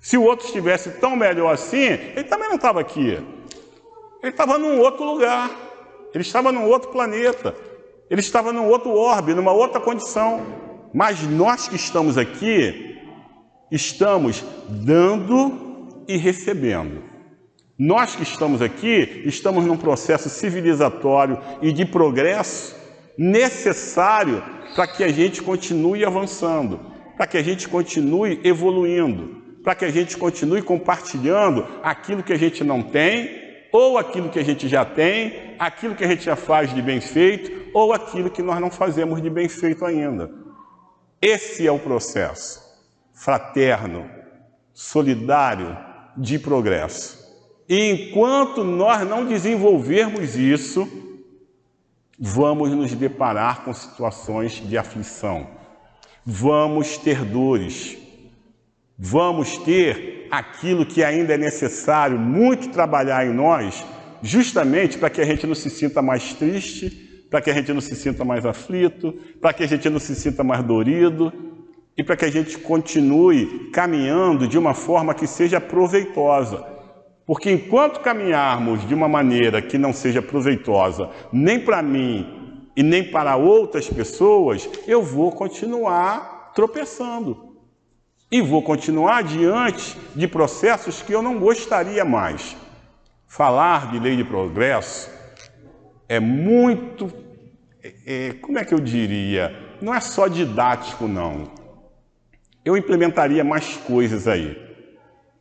Speaker 2: Se o outro estivesse tão melhor assim, ele também não estava aqui. Ele estava num outro lugar. Ele estava num outro planeta. Ele estava num outro orbe, numa outra condição. Mas nós que estamos aqui, estamos dando e recebendo. Nós que estamos aqui, estamos num processo civilizatório e de progresso necessário para que a gente continue avançando, para que a gente continue evoluindo, para que a gente continue compartilhando aquilo que a gente não tem, ou aquilo que a gente já tem, aquilo que a gente já faz de bem feito, ou aquilo que nós não fazemos de bem feito ainda. Esse é o processo fraterno, solidário, de progresso. E enquanto nós não desenvolvermos isso, vamos nos deparar com situações de aflição, vamos ter dores, vamos ter aquilo que ainda é necessário muito trabalhar em nós, justamente para que a gente não se sinta mais triste, para que a gente não se sinta mais aflito, para que a gente não se sinta mais dorido e para que a gente continue caminhando de uma forma que seja proveitosa. Porque enquanto caminharmos de uma maneira que não seja proveitosa, nem para mim e nem para outras pessoas, eu vou continuar tropeçando. E vou continuar diante de processos que eu não gostaria mais. Falar de lei de progresso é muito, como é que eu diria? Não é só didático, não. Eu implementaria mais coisas aí.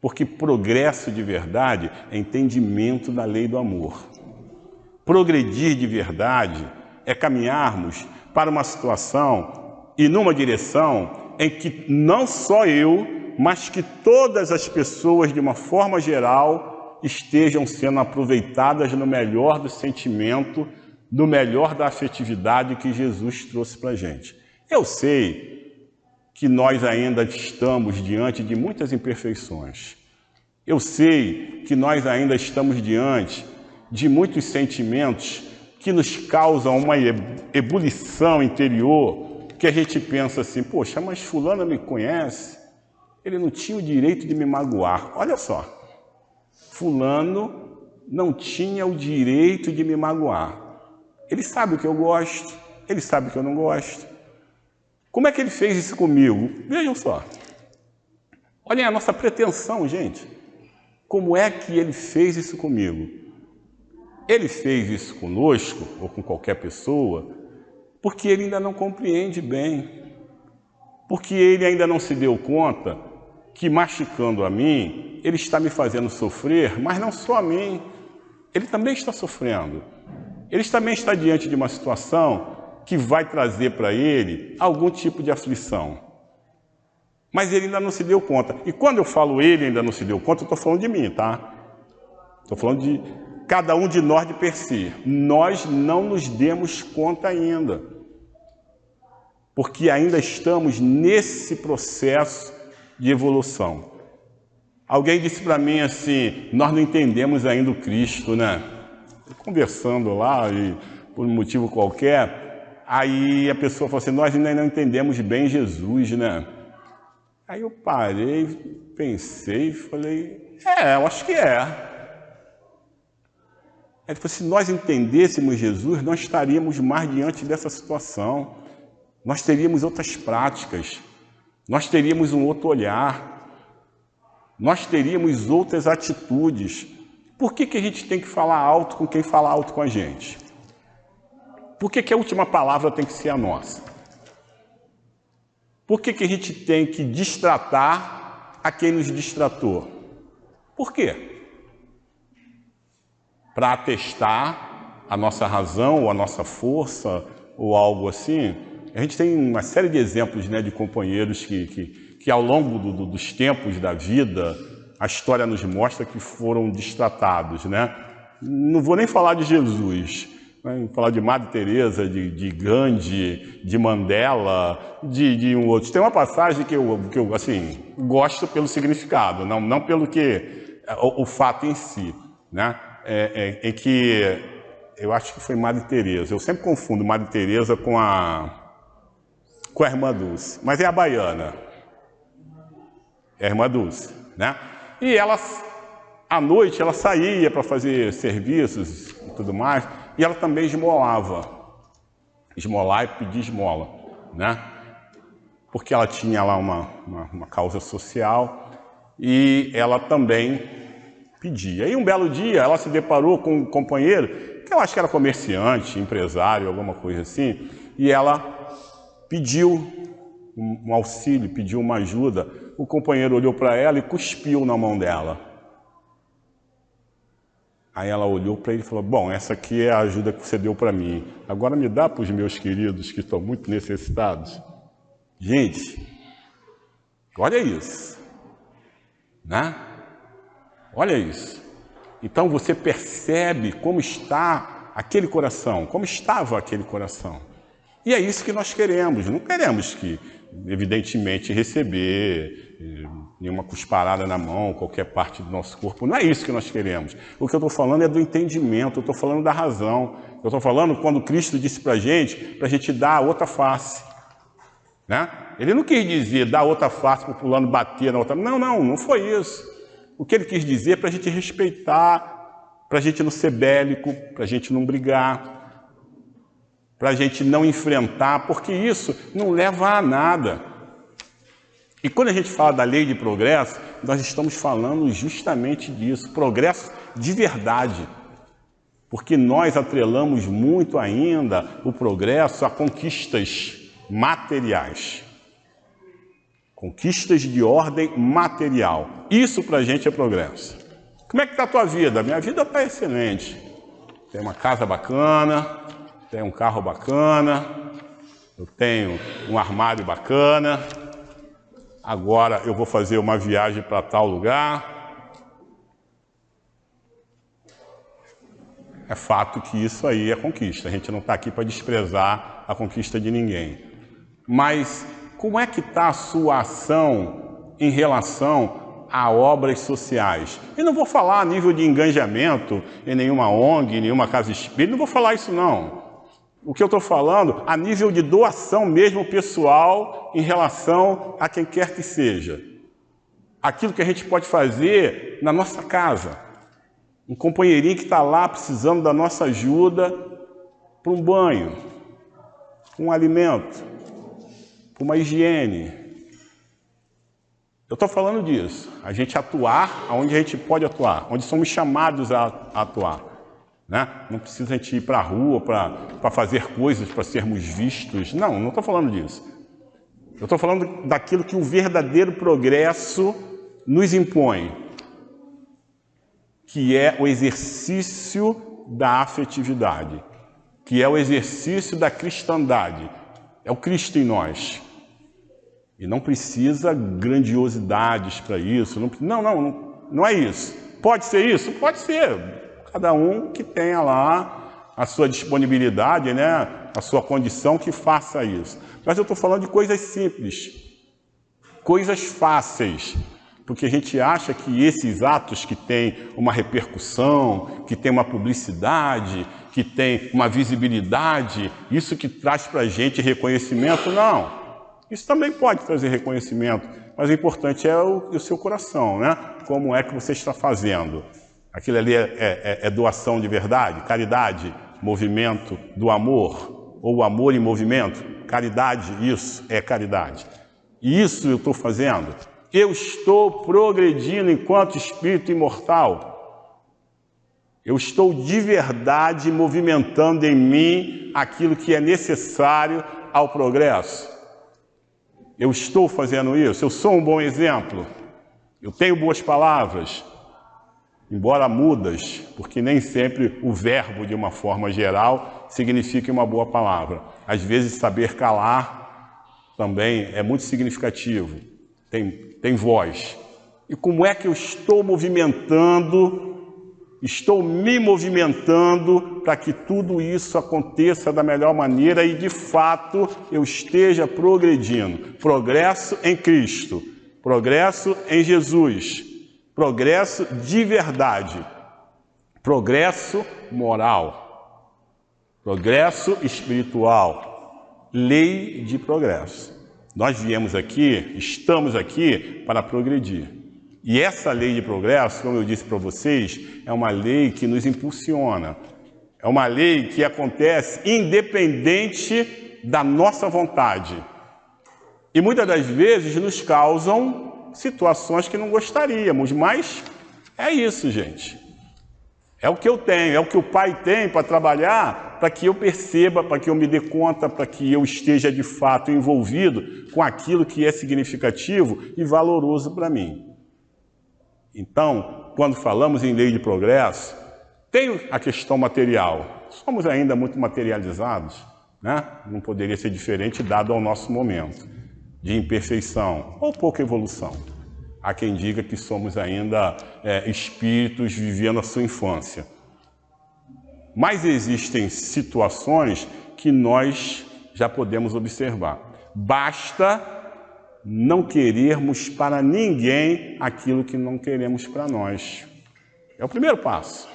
Speaker 2: Porque progresso de verdade é entendimento da lei do amor. Progredir de verdade é caminharmos para uma situação e numa direção em que não só eu, mas que todas as pessoas, de uma forma geral, estejam sendo aproveitadas no melhor do sentimento, no melhor da afetividade que Jesus trouxe para a gente. Eu sei que nós ainda estamos diante de muitas imperfeições. Eu sei que nós ainda estamos diante de muitos sentimentos que nos causam uma ebulição interior, que a gente pensa assim, poxa, mas fulano me conhece, ele não tinha o direito de me magoar. Olha só, fulano não tinha o direito de me magoar. Ele sabe o que eu gosto, ele sabe o que eu não gosto. Como é que ele fez isso comigo? Vejam só. Olhem a nossa pretensão, gente. Como é que ele fez isso comigo? Ele fez isso conosco, ou com qualquer pessoa, porque ele ainda não compreende bem. Porque ele ainda não se deu conta que, mastigando a mim, ele está me fazendo sofrer, mas não só a mim. Ele também está sofrendo. Ele também está diante de uma situação que vai trazer para ele algum tipo de aflição. Mas ele ainda não se deu conta. E quando eu falo ele ainda não se deu conta, eu estou falando de mim, tá? Estou falando de cada um de nós de per si. Nós não nos demos conta ainda. porque ainda estamos nesse processo de evolução. Alguém disse para mim assim, nós não entendemos ainda o Cristo, né? Conversando lá, e por um motivo qualquer, aí a pessoa falou assim, nós ainda não entendemos bem Jesus, né? Aí eu parei, pensei e falei, eu acho que é. Ele falou, se nós entendêssemos Jesus, nós estaríamos mais diante dessa situação. Nós teríamos outras práticas, nós teríamos um outro olhar, nós teríamos outras atitudes. Por que a gente tem que falar alto com quem fala alto com a gente? Por que a última palavra tem que ser a nossa? Por que a gente tem que destratar a quem nos destratou? Por quê? Para atestar a nossa razão ou a nossa força ou algo assim? A gente tem uma série de exemplos, né, de companheiros que ao longo dos tempos da vida, a história nos mostra que foram destratados, né? Não vou nem falar de Jesus, né? Vou falar de Madre Teresa, de Gandhi, de Mandela, de um outro. Tem uma passagem que eu assim, gosto pelo significado, não pelo que o fato em si, né? Em que eu acho que foi Madre Teresa. Eu sempre confundo Madre Teresa com a Irmã Dulce, mas é a baiana, é a Irmã Dulce, né? E ela, à noite, ela saía para fazer serviços e tudo mais, e ela também esmolava, esmolar e pedir esmola, né? Porque ela tinha lá uma causa social e ela também pedia. E um belo dia ela se deparou com um companheiro, que eu acho que era comerciante, empresário, alguma coisa assim, e ela pediu um auxílio, pediu uma ajuda. O companheiro olhou para ela e cuspiu na mão dela. Aí ela olhou para ele e falou, bom, essa aqui é a ajuda que você deu para mim. Agora me dá para os meus queridos que estão muito necessitados. Gente, olha isso, né? Olha isso. Então você percebe como está aquele coração, como estava aquele coração. E é isso que nós queremos. Não queremos que, evidentemente, receber nenhuma cusparada na mão, qualquer parte do nosso corpo. Não é isso que nós queremos. O que eu estou falando é do entendimento, eu estou falando da razão. Eu estou falando quando Cristo disse para a gente dar a outra face, né? Ele não quis dizer dar outra face para o fulano bater na outra. Não foi isso. O que ele quis dizer é para a gente respeitar, para a gente não ser bélico, para a gente não brigar, para a gente não enfrentar, porque isso não leva a nada. E quando a gente fala da lei de progresso, nós estamos falando justamente disso, progresso de verdade. Porque nós atrelamos muito ainda o progresso a conquistas materiais. Conquistas de ordem material. Isso para a gente é progresso. Como é que está a tua vida? Minha vida está excelente. Tem uma casa bacana, tenho um carro bacana, eu tenho um armário bacana, agora eu vou fazer uma viagem para tal lugar. É fato que isso aí é conquista, a gente não está aqui para desprezar a conquista de ninguém. Mas como é que está a sua ação em relação a obras sociais? E não vou falar a nível de engajamento em nenhuma ONG, em nenhuma casa espírita, não vou falar isso não. O que eu estou falando, a nível de doação mesmo pessoal em relação a quem quer que seja. Aquilo que a gente pode fazer na nossa casa. Um companheirinho que está lá precisando da nossa ajuda para um banho, para um alimento, para uma higiene. Eu estou falando disso. A gente atuar onde a gente pode atuar, onde somos chamados a atuar. Né? Não precisa a gente ir para a rua para fazer coisas, para sermos vistos. Não estou falando disso. Eu estou falando daquilo que o verdadeiro progresso nos impõe, que é o exercício da afetividade, que é o exercício da cristandade. É o Cristo em nós. E não precisa grandiosidades para isso. Não é isso. Pode ser isso? Pode ser. Cada um que tenha lá a sua disponibilidade, né, a sua condição, que faça isso. Mas eu estou falando de coisas simples, coisas fáceis, porque a gente acha que esses atos que têm uma repercussão, que tem uma publicidade, que tem uma visibilidade, isso que traz para a gente reconhecimento, não. Isso também pode trazer reconhecimento, mas o importante é o seu coração, né? Como é que você está fazendo? Aquilo ali é doação de verdade, caridade, movimento do amor, ou amor em movimento, caridade, isso é caridade. E isso eu estou fazendo. Eu estou progredindo enquanto espírito imortal. Eu estou de verdade movimentando em mim aquilo que é necessário ao progresso. Eu estou fazendo isso, eu sou um bom exemplo. Eu tenho boas palavras, embora mudas, porque nem sempre o verbo, de uma forma geral, significa uma boa palavra. Às vezes, saber calar também é muito significativo, tem voz. E como é que eu estou me movimentando para que tudo isso aconteça da melhor maneira e, de fato, eu esteja progredindo? Progresso em Cristo, progresso em Jesus, progresso de verdade, progresso moral, progresso espiritual, lei de progresso. Nós viemos aqui, estamos aqui para progredir. E essa lei de progresso, como eu disse para vocês, é uma lei que nos impulsiona. É uma lei que acontece independente da nossa vontade. E muitas das vezes nos causam situações que não gostaríamos, mas é isso, gente. É o que eu tenho, é o que o Pai tem para trabalhar, para que eu perceba, para que eu me dê conta, para que eu esteja de fato envolvido com aquilo que é significativo e valoroso para mim. Então, quando falamos em lei de progresso, tem a questão material. Somos ainda muito materializados, né? Não poderia ser diferente dado ao nosso momento de imperfeição ou pouca evolução. Há quem diga que somos ainda espíritos vivendo a sua infância. Mas existem situações que nós já podemos observar. Basta não querermos para ninguém aquilo que não queremos para nós. É o primeiro passo.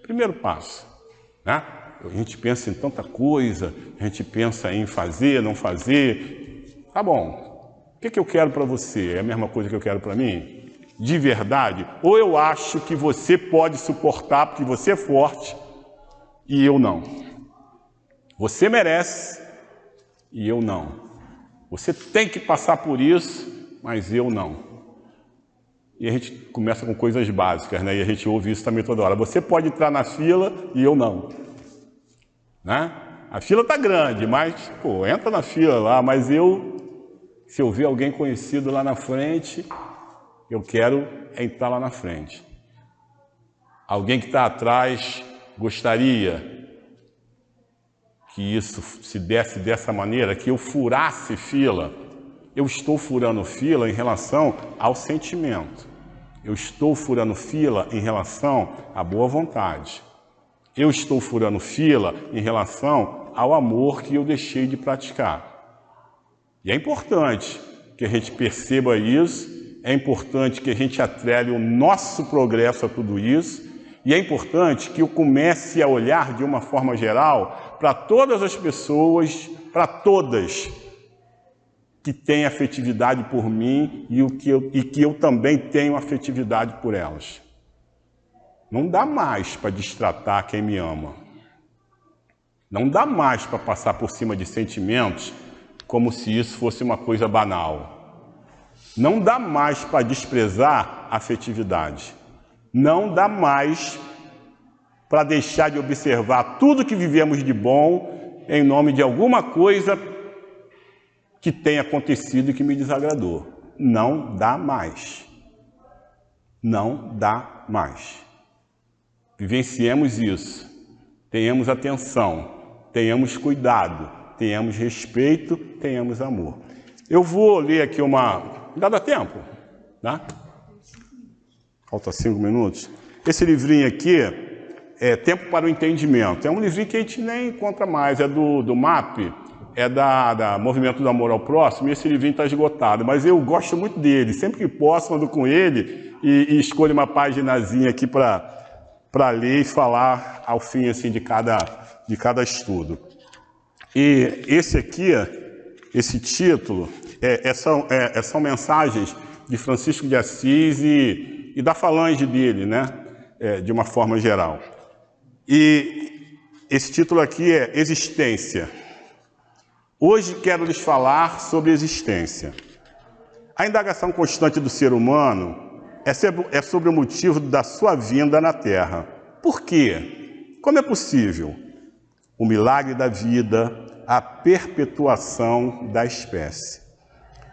Speaker 2: Primeiro passo, né? A gente pensa em tanta coisa, a gente pensa em fazer, não fazer. Tá bom. O que eu quero para você? É a mesma coisa que eu quero para mim? De verdade? Ou eu acho que você pode suportar porque você é forte e eu não? Você merece e eu não. Você tem que passar por isso, mas eu não. E a gente começa com coisas básicas, né? E a gente ouve isso também toda hora. Você pode entrar na fila e eu não. Né? A fila está grande, mas, pô, entra na fila lá, mas se eu ver alguém conhecido lá na frente, eu quero entrar lá na frente. Alguém que está atrás gostaria que isso se desse dessa maneira, que eu furasse fila. Eu estou furando fila em relação ao sentimento. Eu estou furando fila em relação à boa vontade. Eu estou furando fila em relação ao amor que eu deixei de praticar. E é importante que a gente perceba isso, é importante que a gente atrele o nosso progresso a tudo isso, e é importante que eu comece a olhar de uma forma geral para todas as pessoas, para todas que têm afetividade por mim e que eu também tenho afetividade por elas. Não dá mais para destratar quem me ama. Não dá mais para passar por cima de sentimentos como se isso fosse uma coisa banal. Não dá mais para desprezar a afetividade. Não dá mais para deixar de observar tudo que vivemos de bom em nome de alguma coisa que tenha acontecido e que me desagradou. Não dá mais. Não dá mais. Vivenciemos isso. Tenhamos atenção, tenhamos cuidado, tenhamos respeito, tenhamos amor. Eu vou ler aqui Ainda dá tempo, tá? Falta 5 minutos. Esse livrinho aqui Tempo para o Entendimento. É um livrinho que a gente nem encontra mais, é do MAP, é da Movimento do Amor ao Próximo, e esse livrinho está esgotado, mas eu gosto muito dele, sempre que posso ando com ele e escolho uma paginazinha aqui para ler e falar ao fim assim, de cada estudo. E esse aqui, esse título, são mensagens de Francisco de Assis e da falange dele, né? De uma forma geral. E esse título aqui é Existência. Hoje quero lhes falar sobre existência. A indagação constante do ser humano é sobre o motivo da sua vinda na Terra. Por quê? Como é possível? O milagre da vida, a perpetuação da espécie.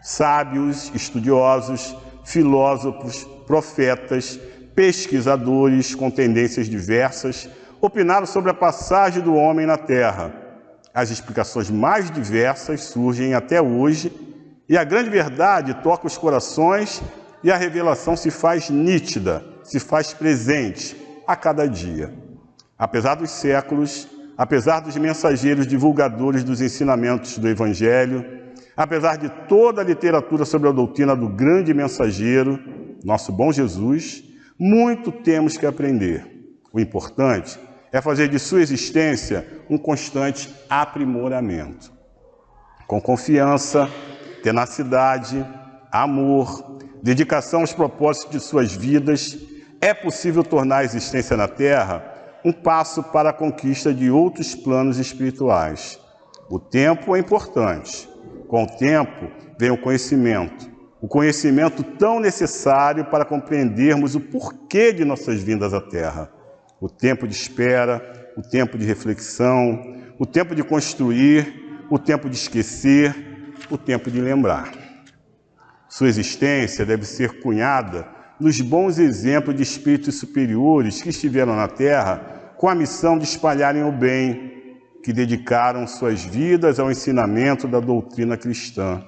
Speaker 2: Sábios, estudiosos, filósofos, profetas, pesquisadores com tendências diversas opinaram sobre a passagem do homem na Terra. As explicações mais diversas surgem até hoje e a grande verdade toca os corações e a revelação se faz nítida, se faz presente a cada dia. Apesar dos séculos, apesar dos mensageiros divulgadores dos ensinamentos do Evangelho, apesar de toda a literatura sobre a doutrina do grande mensageiro, nosso bom Jesus, muito temos que aprender. O importante é fazer de sua existência um constante aprimoramento. Com confiança, tenacidade, amor, dedicação aos propósitos de suas vidas, é possível tornar a existência na Terra um passo para a conquista de outros planos espirituais. O tempo é importante. Com o tempo vem o conhecimento tão necessário para compreendermos o porquê de nossas vindas à Terra. O tempo de espera, o tempo de reflexão, o tempo de construir, o tempo de esquecer, o tempo de lembrar. Sua existência deve ser cunhada nos bons exemplos de espíritos superiores que estiveram na Terra com a missão de espalharem o bem, que dedicaram suas vidas ao ensinamento da doutrina cristã.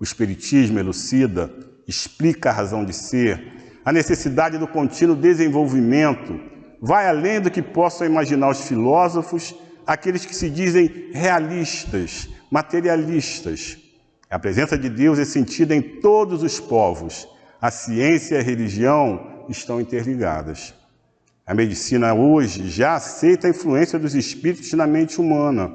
Speaker 2: O Espiritismo elucida, explica a razão de ser, a necessidade do contínuo desenvolvimento, vai além do que possam imaginar os filósofos, aqueles que se dizem realistas, materialistas. A presença de Deus é sentida em todos os povos. A ciência e a religião estão interligadas. A medicina hoje já aceita a influência dos espíritos na mente humana.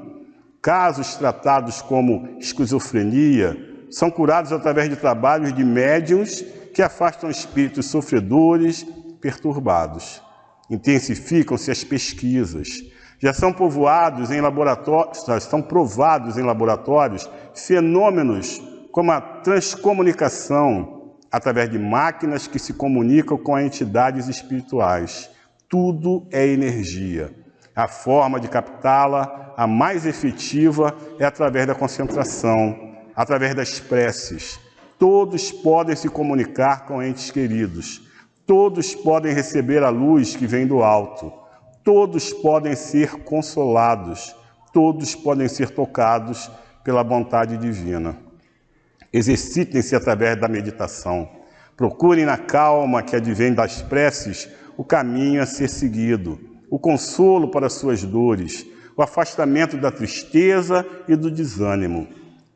Speaker 2: Casos tratados como esquizofrenia são curados através de trabalhos de médiuns que afastam espíritos sofredores, perturbados. Intensificam-se as pesquisas. Já são provados em laboratórios fenômenos como a transcomunicação através de máquinas que se comunicam com entidades espirituais. Tudo é energia. A forma de captá-la, a mais efetiva, é através da concentração, através das preces. Todos podem se comunicar com entes queridos. Todos podem receber a luz que vem do alto. Todos podem ser consolados. Todos podem ser tocados pela vontade divina. Exercitem-se através da meditação. Procurem na calma que advém das preces o caminho a ser seguido, o consolo para suas dores, o afastamento da tristeza e do desânimo.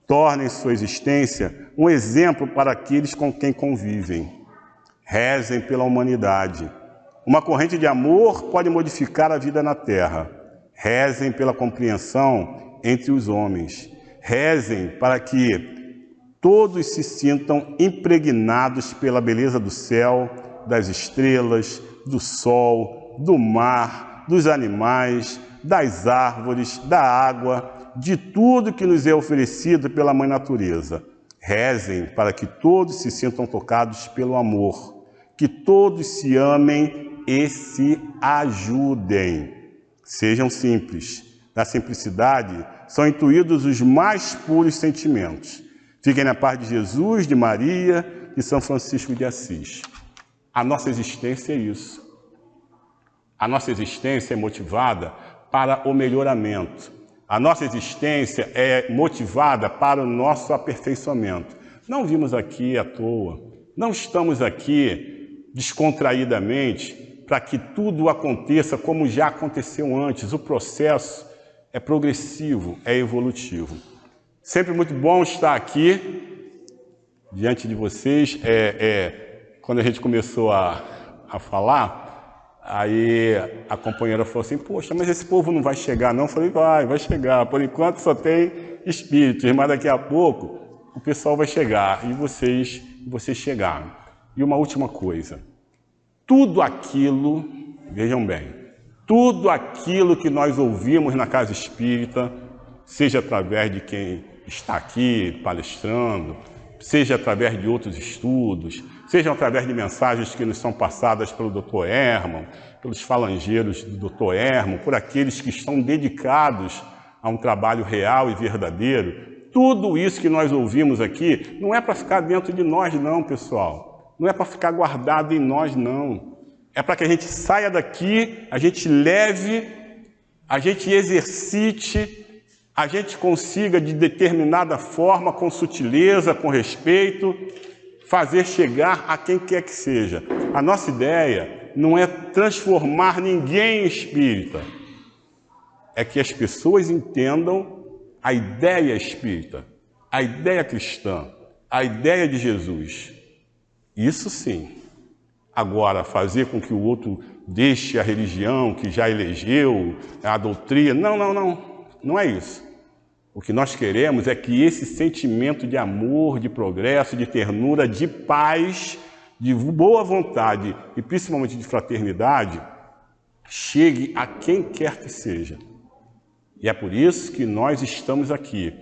Speaker 2: Tornem sua existência um exemplo para aqueles com quem convivem. Rezem pela humanidade. Uma corrente de amor pode modificar a vida na Terra. Rezem pela compreensão entre os homens. Rezem para que todos se sintam impregnados pela beleza do céu, das estrelas, do sol, do mar, dos animais, das árvores, da água, de tudo que nos é oferecido pela Mãe Natureza. Rezem para que todos se sintam tocados pelo amor, que todos se amem e se ajudem. Sejam simples. Na simplicidade são intuídos os mais puros sentimentos. Fiquem na paz de Jesus, de Maria e São Francisco de Assis. A nossa existência é isso. A nossa existência é motivada para o melhoramento. A nossa existência é motivada para o nosso aperfeiçoamento. Não vimos aqui à toa. Não estamos aqui descontraídamente para que tudo aconteça como já aconteceu antes. O processo é progressivo, é evolutivo. Sempre muito bom estar aqui diante de vocês. Quando a gente começou a falar, aí a companheira falou assim, poxa, mas esse povo não vai chegar não? Eu falei, vai chegar. Por enquanto só tem espíritos, mas daqui a pouco o pessoal vai chegar e vocês chegaram. E uma última coisa, tudo aquilo, vejam bem, tudo aquilo que nós ouvimos na Casa Espírita, seja através de quem está aqui palestrando, seja através de outros estudos, seja através de mensagens que nos são passadas pelo Dr. Herman, pelos falangeiros do Dr. Herman, por aqueles que estão dedicados a um trabalho real e verdadeiro, tudo isso que nós ouvimos aqui não é para ficar dentro de nós não, pessoal. Não é para ficar guardado em nós não. É para que a gente saia daqui, a gente leve, a gente exercite, a gente consiga de determinada forma, com sutileza, com respeito, fazer chegar a quem quer que seja. A nossa ideia não é transformar ninguém em espírita, é que as pessoas entendam a ideia espírita, a ideia cristã, a ideia de Jesus. Isso sim. Agora, fazer com que o outro deixe a religião que já elegeu, a doutrina, não é isso. O que nós queremos é que esse sentimento de amor, de progresso, de ternura, de paz, de boa vontade e principalmente de fraternidade, chegue a quem quer que seja. E é por isso que nós estamos aqui.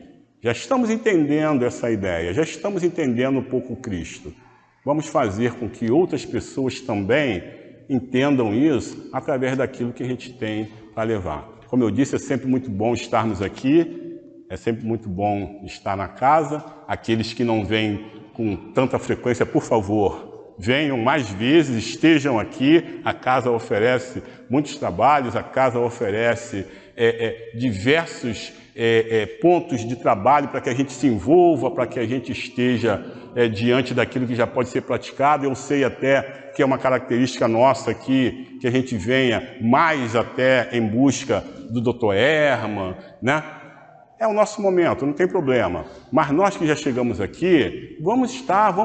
Speaker 2: Já estamos entendendo essa ideia, já estamos entendendo um pouco o Cristo. Vamos fazer com que outras pessoas também entendam isso através daquilo que a gente tem para levar. Como eu disse, é sempre muito bom estarmos aqui, é sempre muito bom estar na casa. Aqueles que não vêm com tanta frequência, por favor, venham mais vezes, estejam aqui. A casa oferece muitos trabalhos, a casa oferece diversos pontos de trabalho para que a gente se envolva, para que a gente esteja diante daquilo que já pode ser praticado. Eu sei até que é uma característica nossa aqui, que a gente venha mais até em busca do Dr. Herman, né? É o nosso momento, não tem problema. Mas nós que já chegamos aqui, vamos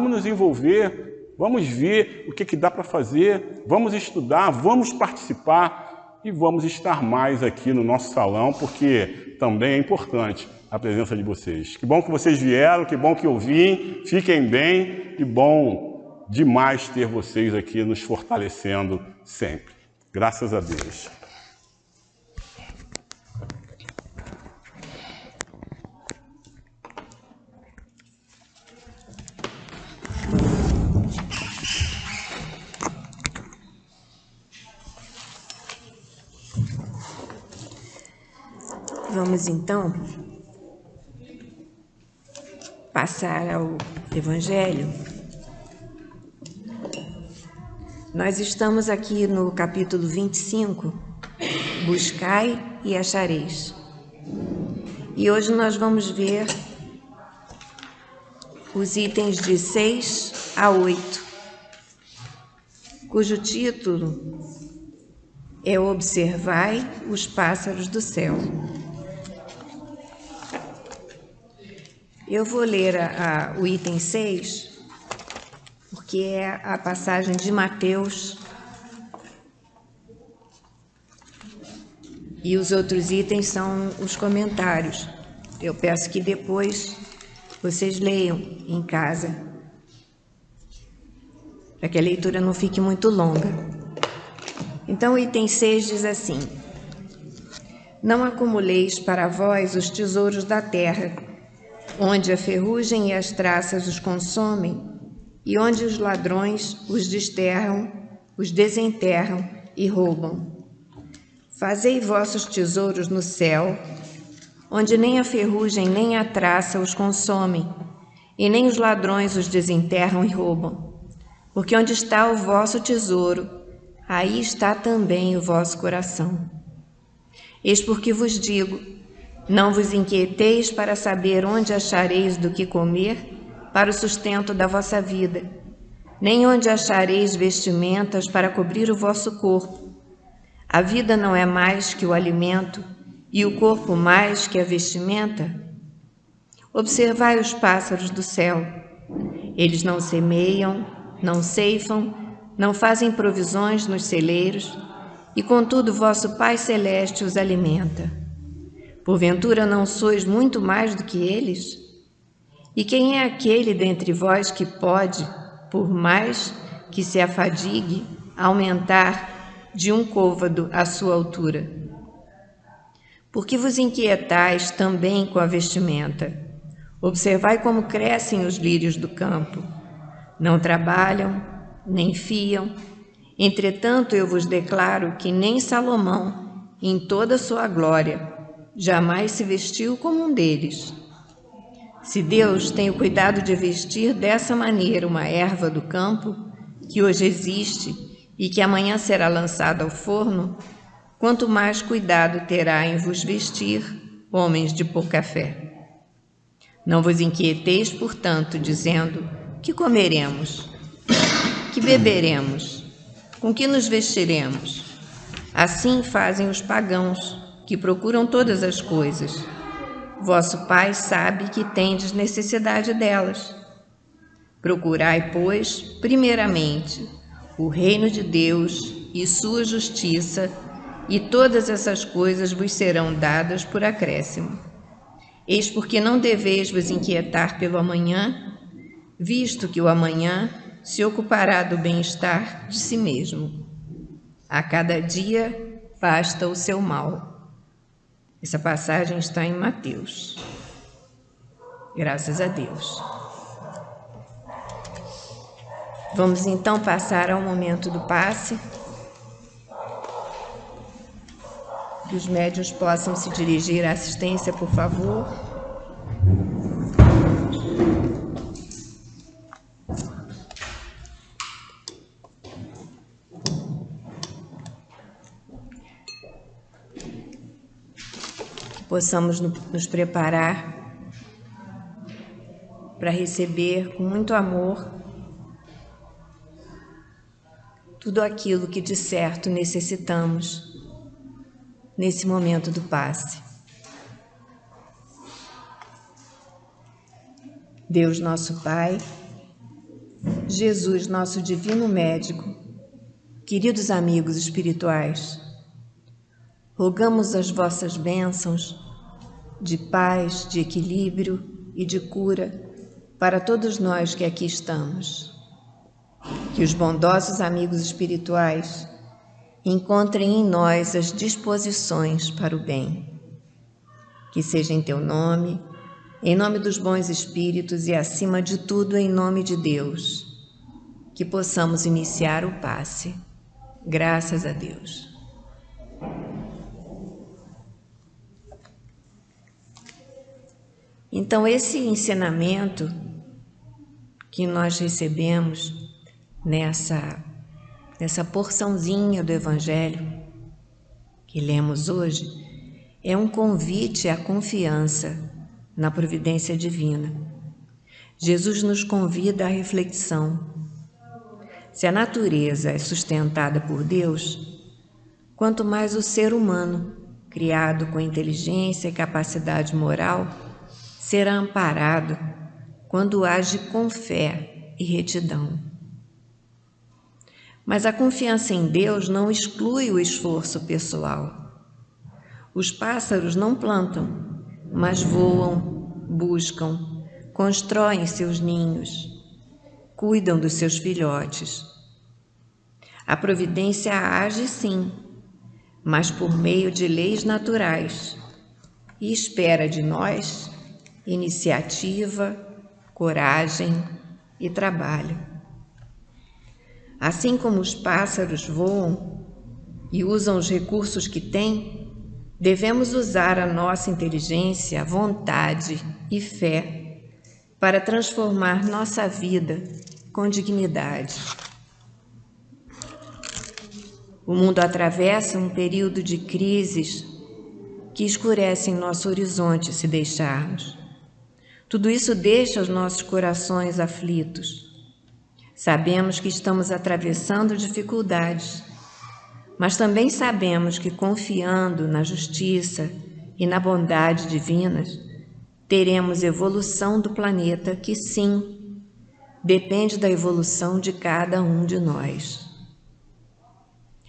Speaker 2: nos envolver, vamos ver o que dá para fazer, vamos estudar, vamos participar e vamos estar mais aqui no nosso salão, porque também é importante a presença de vocês. Que bom que vocês vieram, que bom que eu vim, fiquem bem e bom demais ter vocês aqui nos fortalecendo sempre. Graças a Deus.
Speaker 4: Vamos então passar ao Evangelho. Nós estamos aqui no capítulo 25, Buscai e achareis. E hoje nós vamos ver os itens de 6 a 8, cujo título é Observai os pássaros do céu. Eu vou ler o item 6, porque é a passagem de Mateus, e os outros itens são os comentários. Eu peço que depois vocês leiam em casa, para que a leitura não fique muito longa. Então, o item 6 diz assim: Não acumuleis para vós os tesouros da terra, onde a ferrugem e as traças os consomem, e onde os ladrões os desenterram e roubam. Fazei vossos tesouros no céu, onde nem a ferrugem nem a traça os consomem, e nem os ladrões os desenterram e roubam. Porque onde está o vosso tesouro, aí está também o vosso coração. Eis porque vos digo: não vos inquieteis para saber onde achareis do que comer para o sustento da vossa vida, nem onde achareis vestimentas para cobrir o vosso corpo. A vida não é mais que o alimento, e o corpo mais que a vestimenta? Observai os pássaros do céu. Eles não semeiam, não ceifam, não fazem provisões nos celeiros, e contudo vosso Pai Celeste os alimenta. Porventura não sois muito mais do que eles? E quem é aquele dentre vós que pode, por mais que se afadigue, aumentar de um côvado a sua altura? Por que vos inquietais também com a vestimenta? Observai como crescem os lírios do campo. Não trabalham, nem fiam. Entretanto, eu vos declaro que nem Salomão, em toda a sua glória, jamais se vestiu como um deles. Se Deus tem o cuidado de vestir dessa maneira uma erva do campo, que hoje existe e que amanhã será lançada ao forno, quanto mais cuidado terá em vos vestir, homens de pouca fé. Não vos inquieteis, portanto, dizendo: que comeremos? Que beberemos? Com que nos vestiremos? Assim fazem os pagãos, que procuram todas as coisas. Vosso Pai sabe que tendes necessidade delas. Procurai, pois, primeiramente, o reino de Deus e sua justiça, e todas essas coisas vos serão dadas por acréscimo. Eis porque não deveis vos inquietar pelo amanhã, visto que o amanhã se ocupará do bem-estar de si mesmo. A cada dia basta o seu mal. Essa passagem está em Mateus. Graças a Deus. Vamos então passar ao momento do passe. Que os médiuns possam se dirigir à assistência, por favor. Possamos nos preparar para receber com muito amor tudo aquilo que de certo necessitamos nesse momento do passe. Deus nosso Pai, Jesus nosso divino médico, queridos amigos espirituais, rogamos as vossas bênçãos de paz, de equilíbrio e de cura para todos nós que aqui estamos. Que os bondosos amigos espirituais encontrem em nós as disposições para o bem. Que seja em teu nome, em nome dos bons espíritos e, acima de tudo, em nome de Deus, que possamos iniciar o passe. Graças a Deus. Então, esse ensinamento que nós recebemos nessa porçãozinha do Evangelho que lemos hoje é um convite à confiança na providência divina. Jesus nos convida à reflexão. Se a natureza é sustentada por Deus, quanto mais o ser humano, criado com inteligência e capacidade moral, será amparado quando age com fé e retidão. Mas a confiança em Deus não exclui o esforço pessoal. Os pássaros não plantam, mas voam, buscam, constroem seus ninhos, cuidam dos seus filhotes. A providência age sim, mas por meio de leis naturais, e espera de nós iniciativa, coragem e trabalho. Assim como os pássaros voam e usam os recursos que têm, devemos usar a nossa inteligência, vontade e fé para transformar nossa vida com dignidade. O mundo atravessa um período de crises que escurecem nosso horizonte se deixarmos. Tudo isso deixa os nossos corações aflitos. Sabemos que estamos atravessando dificuldades, mas também sabemos que, confiando na justiça e na bondade divinas, teremos evolução do planeta que, sim, depende da evolução de cada um de nós.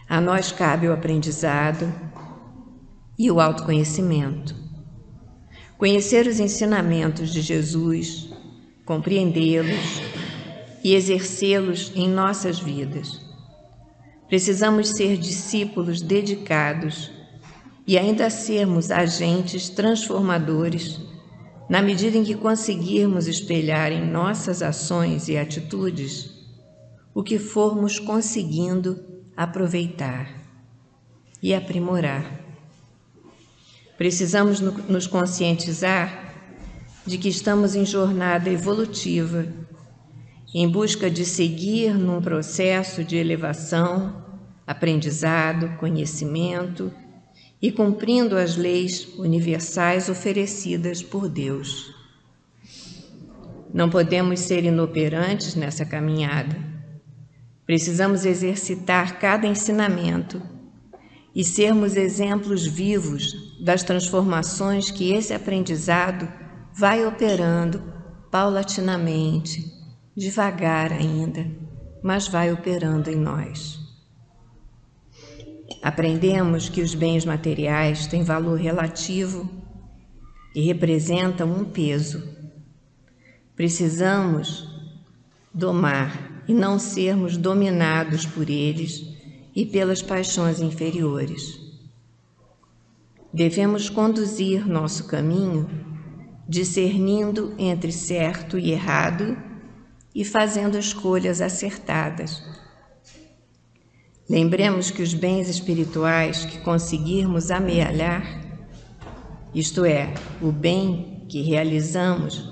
Speaker 4: A nós cabe o aprendizado e o autoconhecimento. Conhecer os ensinamentos de Jesus, compreendê-los e exercê-los em nossas vidas. Precisamos ser discípulos dedicados e ainda sermos agentes transformadores na medida em que conseguirmos espelhar em nossas ações e atitudes o que formos conseguindo aproveitar e aprimorar. Precisamos nos conscientizar de que estamos em jornada evolutiva, em busca de seguir num processo de elevação, aprendizado, conhecimento e cumprindo as leis universais oferecidas por Deus. Não podemos ser inoperantes nessa caminhada. Precisamos exercitar cada ensinamento e sermos exemplos vivos das transformações que esse aprendizado vai operando paulatinamente, devagar ainda, mas vai operando em nós. Aprendemos que os bens materiais têm valor relativo e representam um peso. Precisamos domar e não sermos dominados por eles e pelas paixões inferiores. Devemos conduzir nosso caminho discernindo entre certo e errado e fazendo escolhas acertadas. Lembremos que os bens espirituais que conseguirmos amealhar, isto é, o bem que realizamos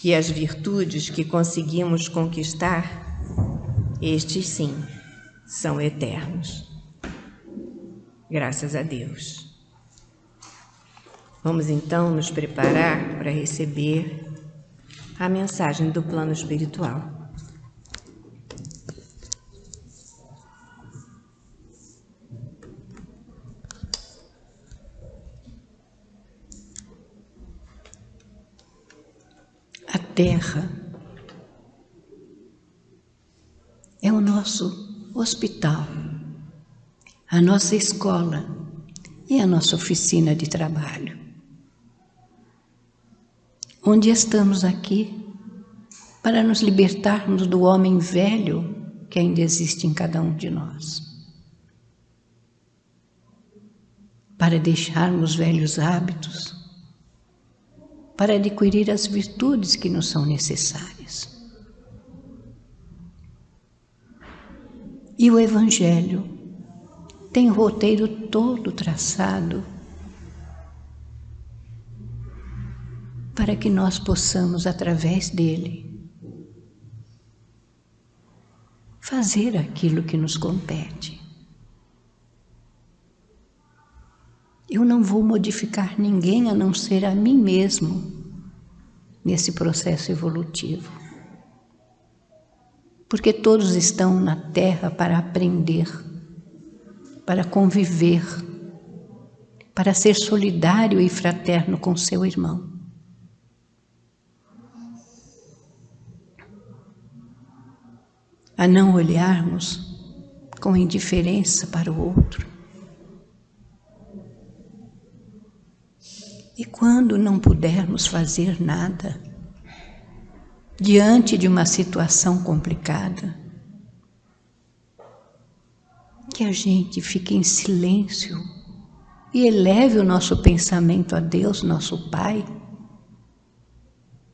Speaker 4: e as virtudes que conseguimos conquistar, estes sim, são eternos. Graças a Deus. Vamos então nos preparar para receber a mensagem do plano espiritual.
Speaker 1: A Terra é o nosso hospital, a nossa escola e a nossa oficina de trabalho. Onde estamos aqui para nos libertarmos do homem velho que ainda existe em cada um de nós. Para deixarmos velhos hábitos, para adquirir as virtudes que nos são necessárias. E o Evangelho tem o roteiro todo traçado para que nós possamos, através dele, fazer aquilo que nos compete. Eu não vou modificar ninguém a não ser a mim mesmo nesse processo evolutivo. Porque todos estão na Terra para aprender, para conviver, para ser solidário e fraterno com seu irmão. A não olharmos com indiferença para o outro. E quando não pudermos fazer nada, diante de uma situação complicada, que a gente fique em silêncio e eleve o nosso pensamento a Deus, nosso Pai,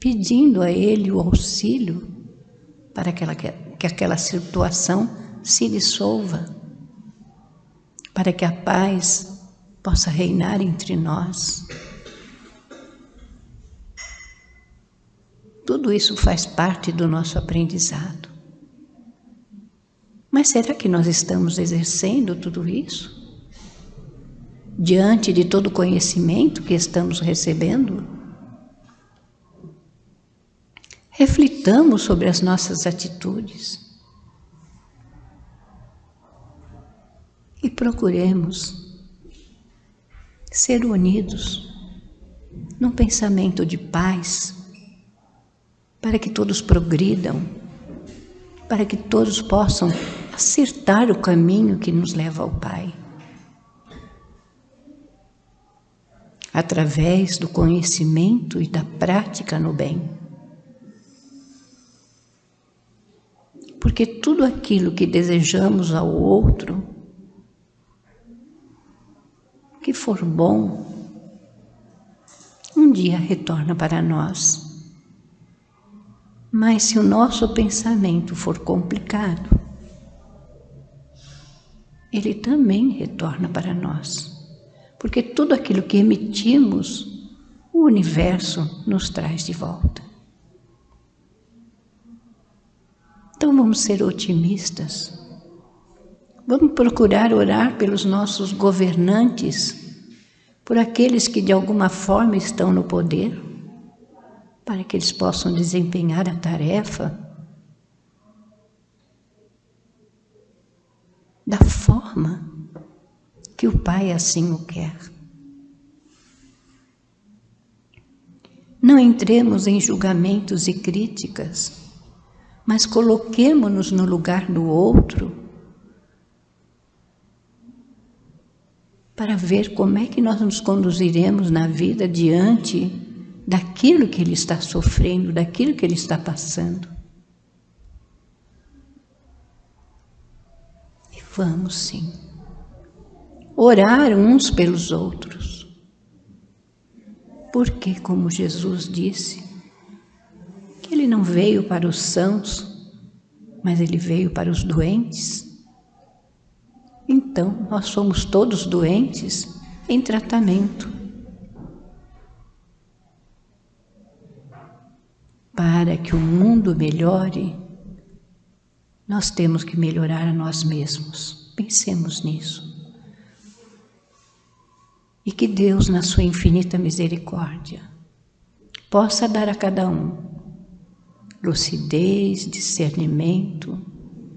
Speaker 1: pedindo a Ele o auxílio para que aquela situação se dissolva, para que a paz possa reinar entre nós. Tudo isso faz parte do nosso aprendizado. Mas será que nós estamos exercendo tudo isso? Diante de todo o conhecimento que estamos recebendo? Reflitamos sobre as nossas atitudes. procuremos ser unidos num pensamento de paz, para que todos progridam, para que todos possam acertar o caminho que nos leva ao Pai. Através do conhecimento e da prática no bem. Porque tudo aquilo que desejamos ao outro, que for bom, um dia retorna para nós. Mas se o nosso pensamento for complicado, ele também retorna para nós. Porque tudo aquilo que emitimos, o universo nos traz de volta. Então vamos ser otimistas. Vamos procurar orar pelos nossos governantes, por aqueles que de alguma forma estão no poder, para que eles possam desempenhar a tarefa da forma que o Pai assim o quer. Não entremos em julgamentos e críticas, mas coloquemo-nos no lugar do outro para ver como é que nós nos conduziremos na vida diante daquilo que ele está sofrendo, daquilo que ele está passando. E vamos sim orar uns pelos outros. Porque, como Jesus disse, que ele não veio para os sãos, mas ele veio para os doentes. Então, nós somos todos doentes em tratamento. Para que o mundo melhore, nós temos que melhorar a nós mesmos. Pensemos nisso. E que Deus, na sua infinita misericórdia, possa dar a cada um lucidez, discernimento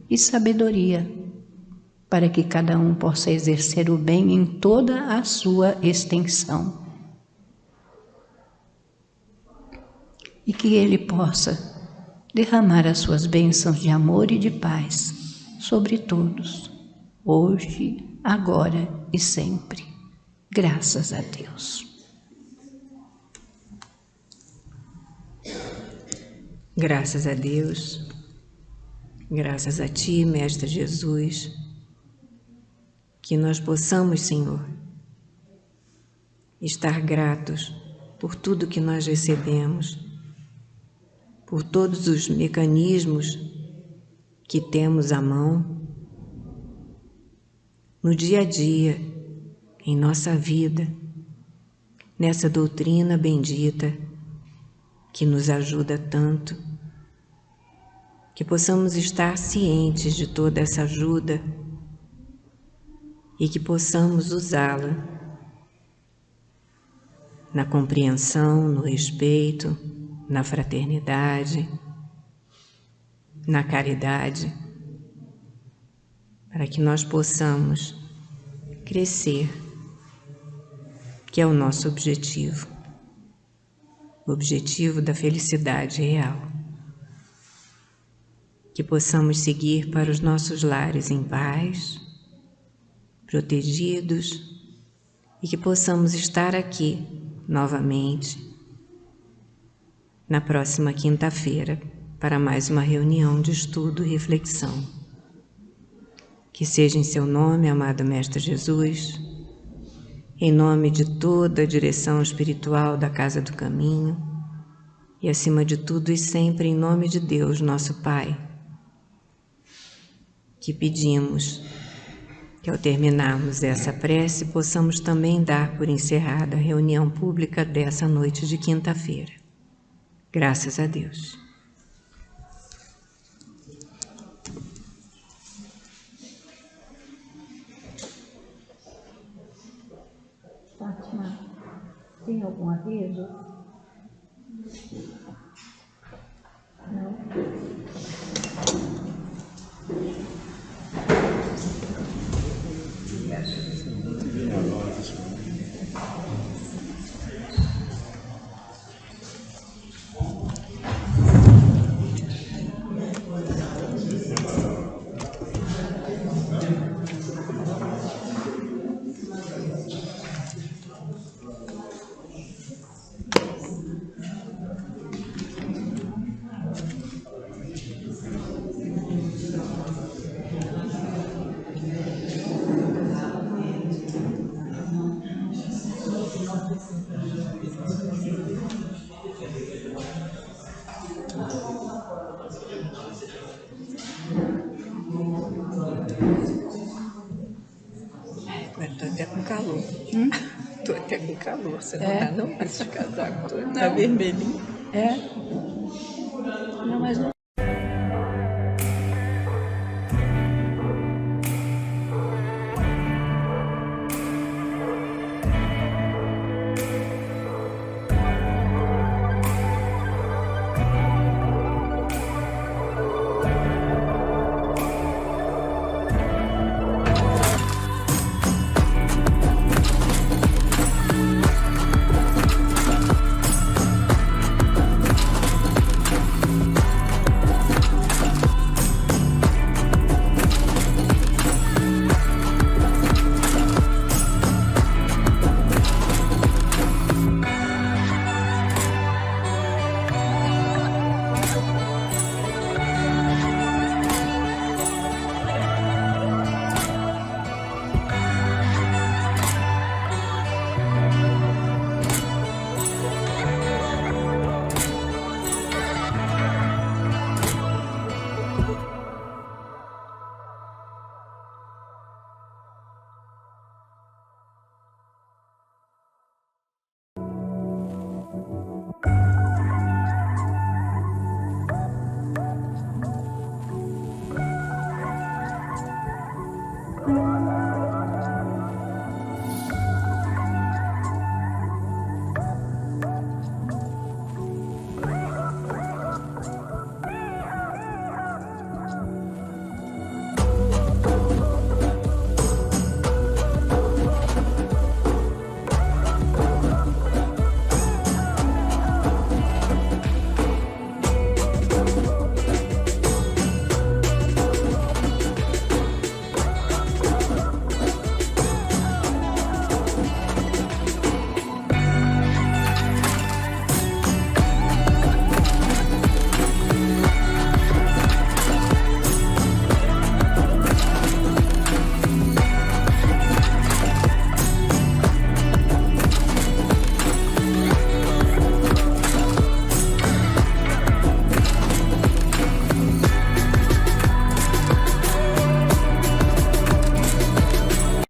Speaker 1: e sabedoria, para que cada um possa exercer o bem em toda a sua extensão. E que Ele possa derramar as suas bênçãos de amor e de paz sobre todos, hoje, agora e sempre. Graças a Deus.
Speaker 4: Graças a Deus, graças a Ti, Mestre Jesus, que nós possamos, Senhor, estar gratos por tudo que nós recebemos, por todos os mecanismos que temos à mão, no dia a dia, em nossa vida, nessa doutrina bendita que nos ajuda tanto, que possamos estar cientes de toda essa ajuda e que possamos usá-la na compreensão, no respeito, na fraternidade, na caridade, para que nós possamos crescer, que é o nosso objetivo, o objetivo da felicidade real. Que possamos seguir para os nossos lares em paz, protegidos, e que possamos estar aqui novamente na próxima quinta-feira para mais uma reunião de estudo e reflexão. Que seja em seu nome, amado Mestre Jesus, em nome de toda a direção espiritual da Casa do Caminho e, acima de tudo e sempre, em nome de Deus, nosso Pai, que pedimos que, ao terminarmos essa prece, possamos também dar por encerrada a reunião pública dessa noite de quinta-feira. Graças a Deus.
Speaker 1: Fátima, tem algum aviso? Não?
Speaker 4: Tô até com calor, você não
Speaker 1: É.
Speaker 4: tá não? Esse casaco todo tá vermelhinho.
Speaker 1: É. Não, mas não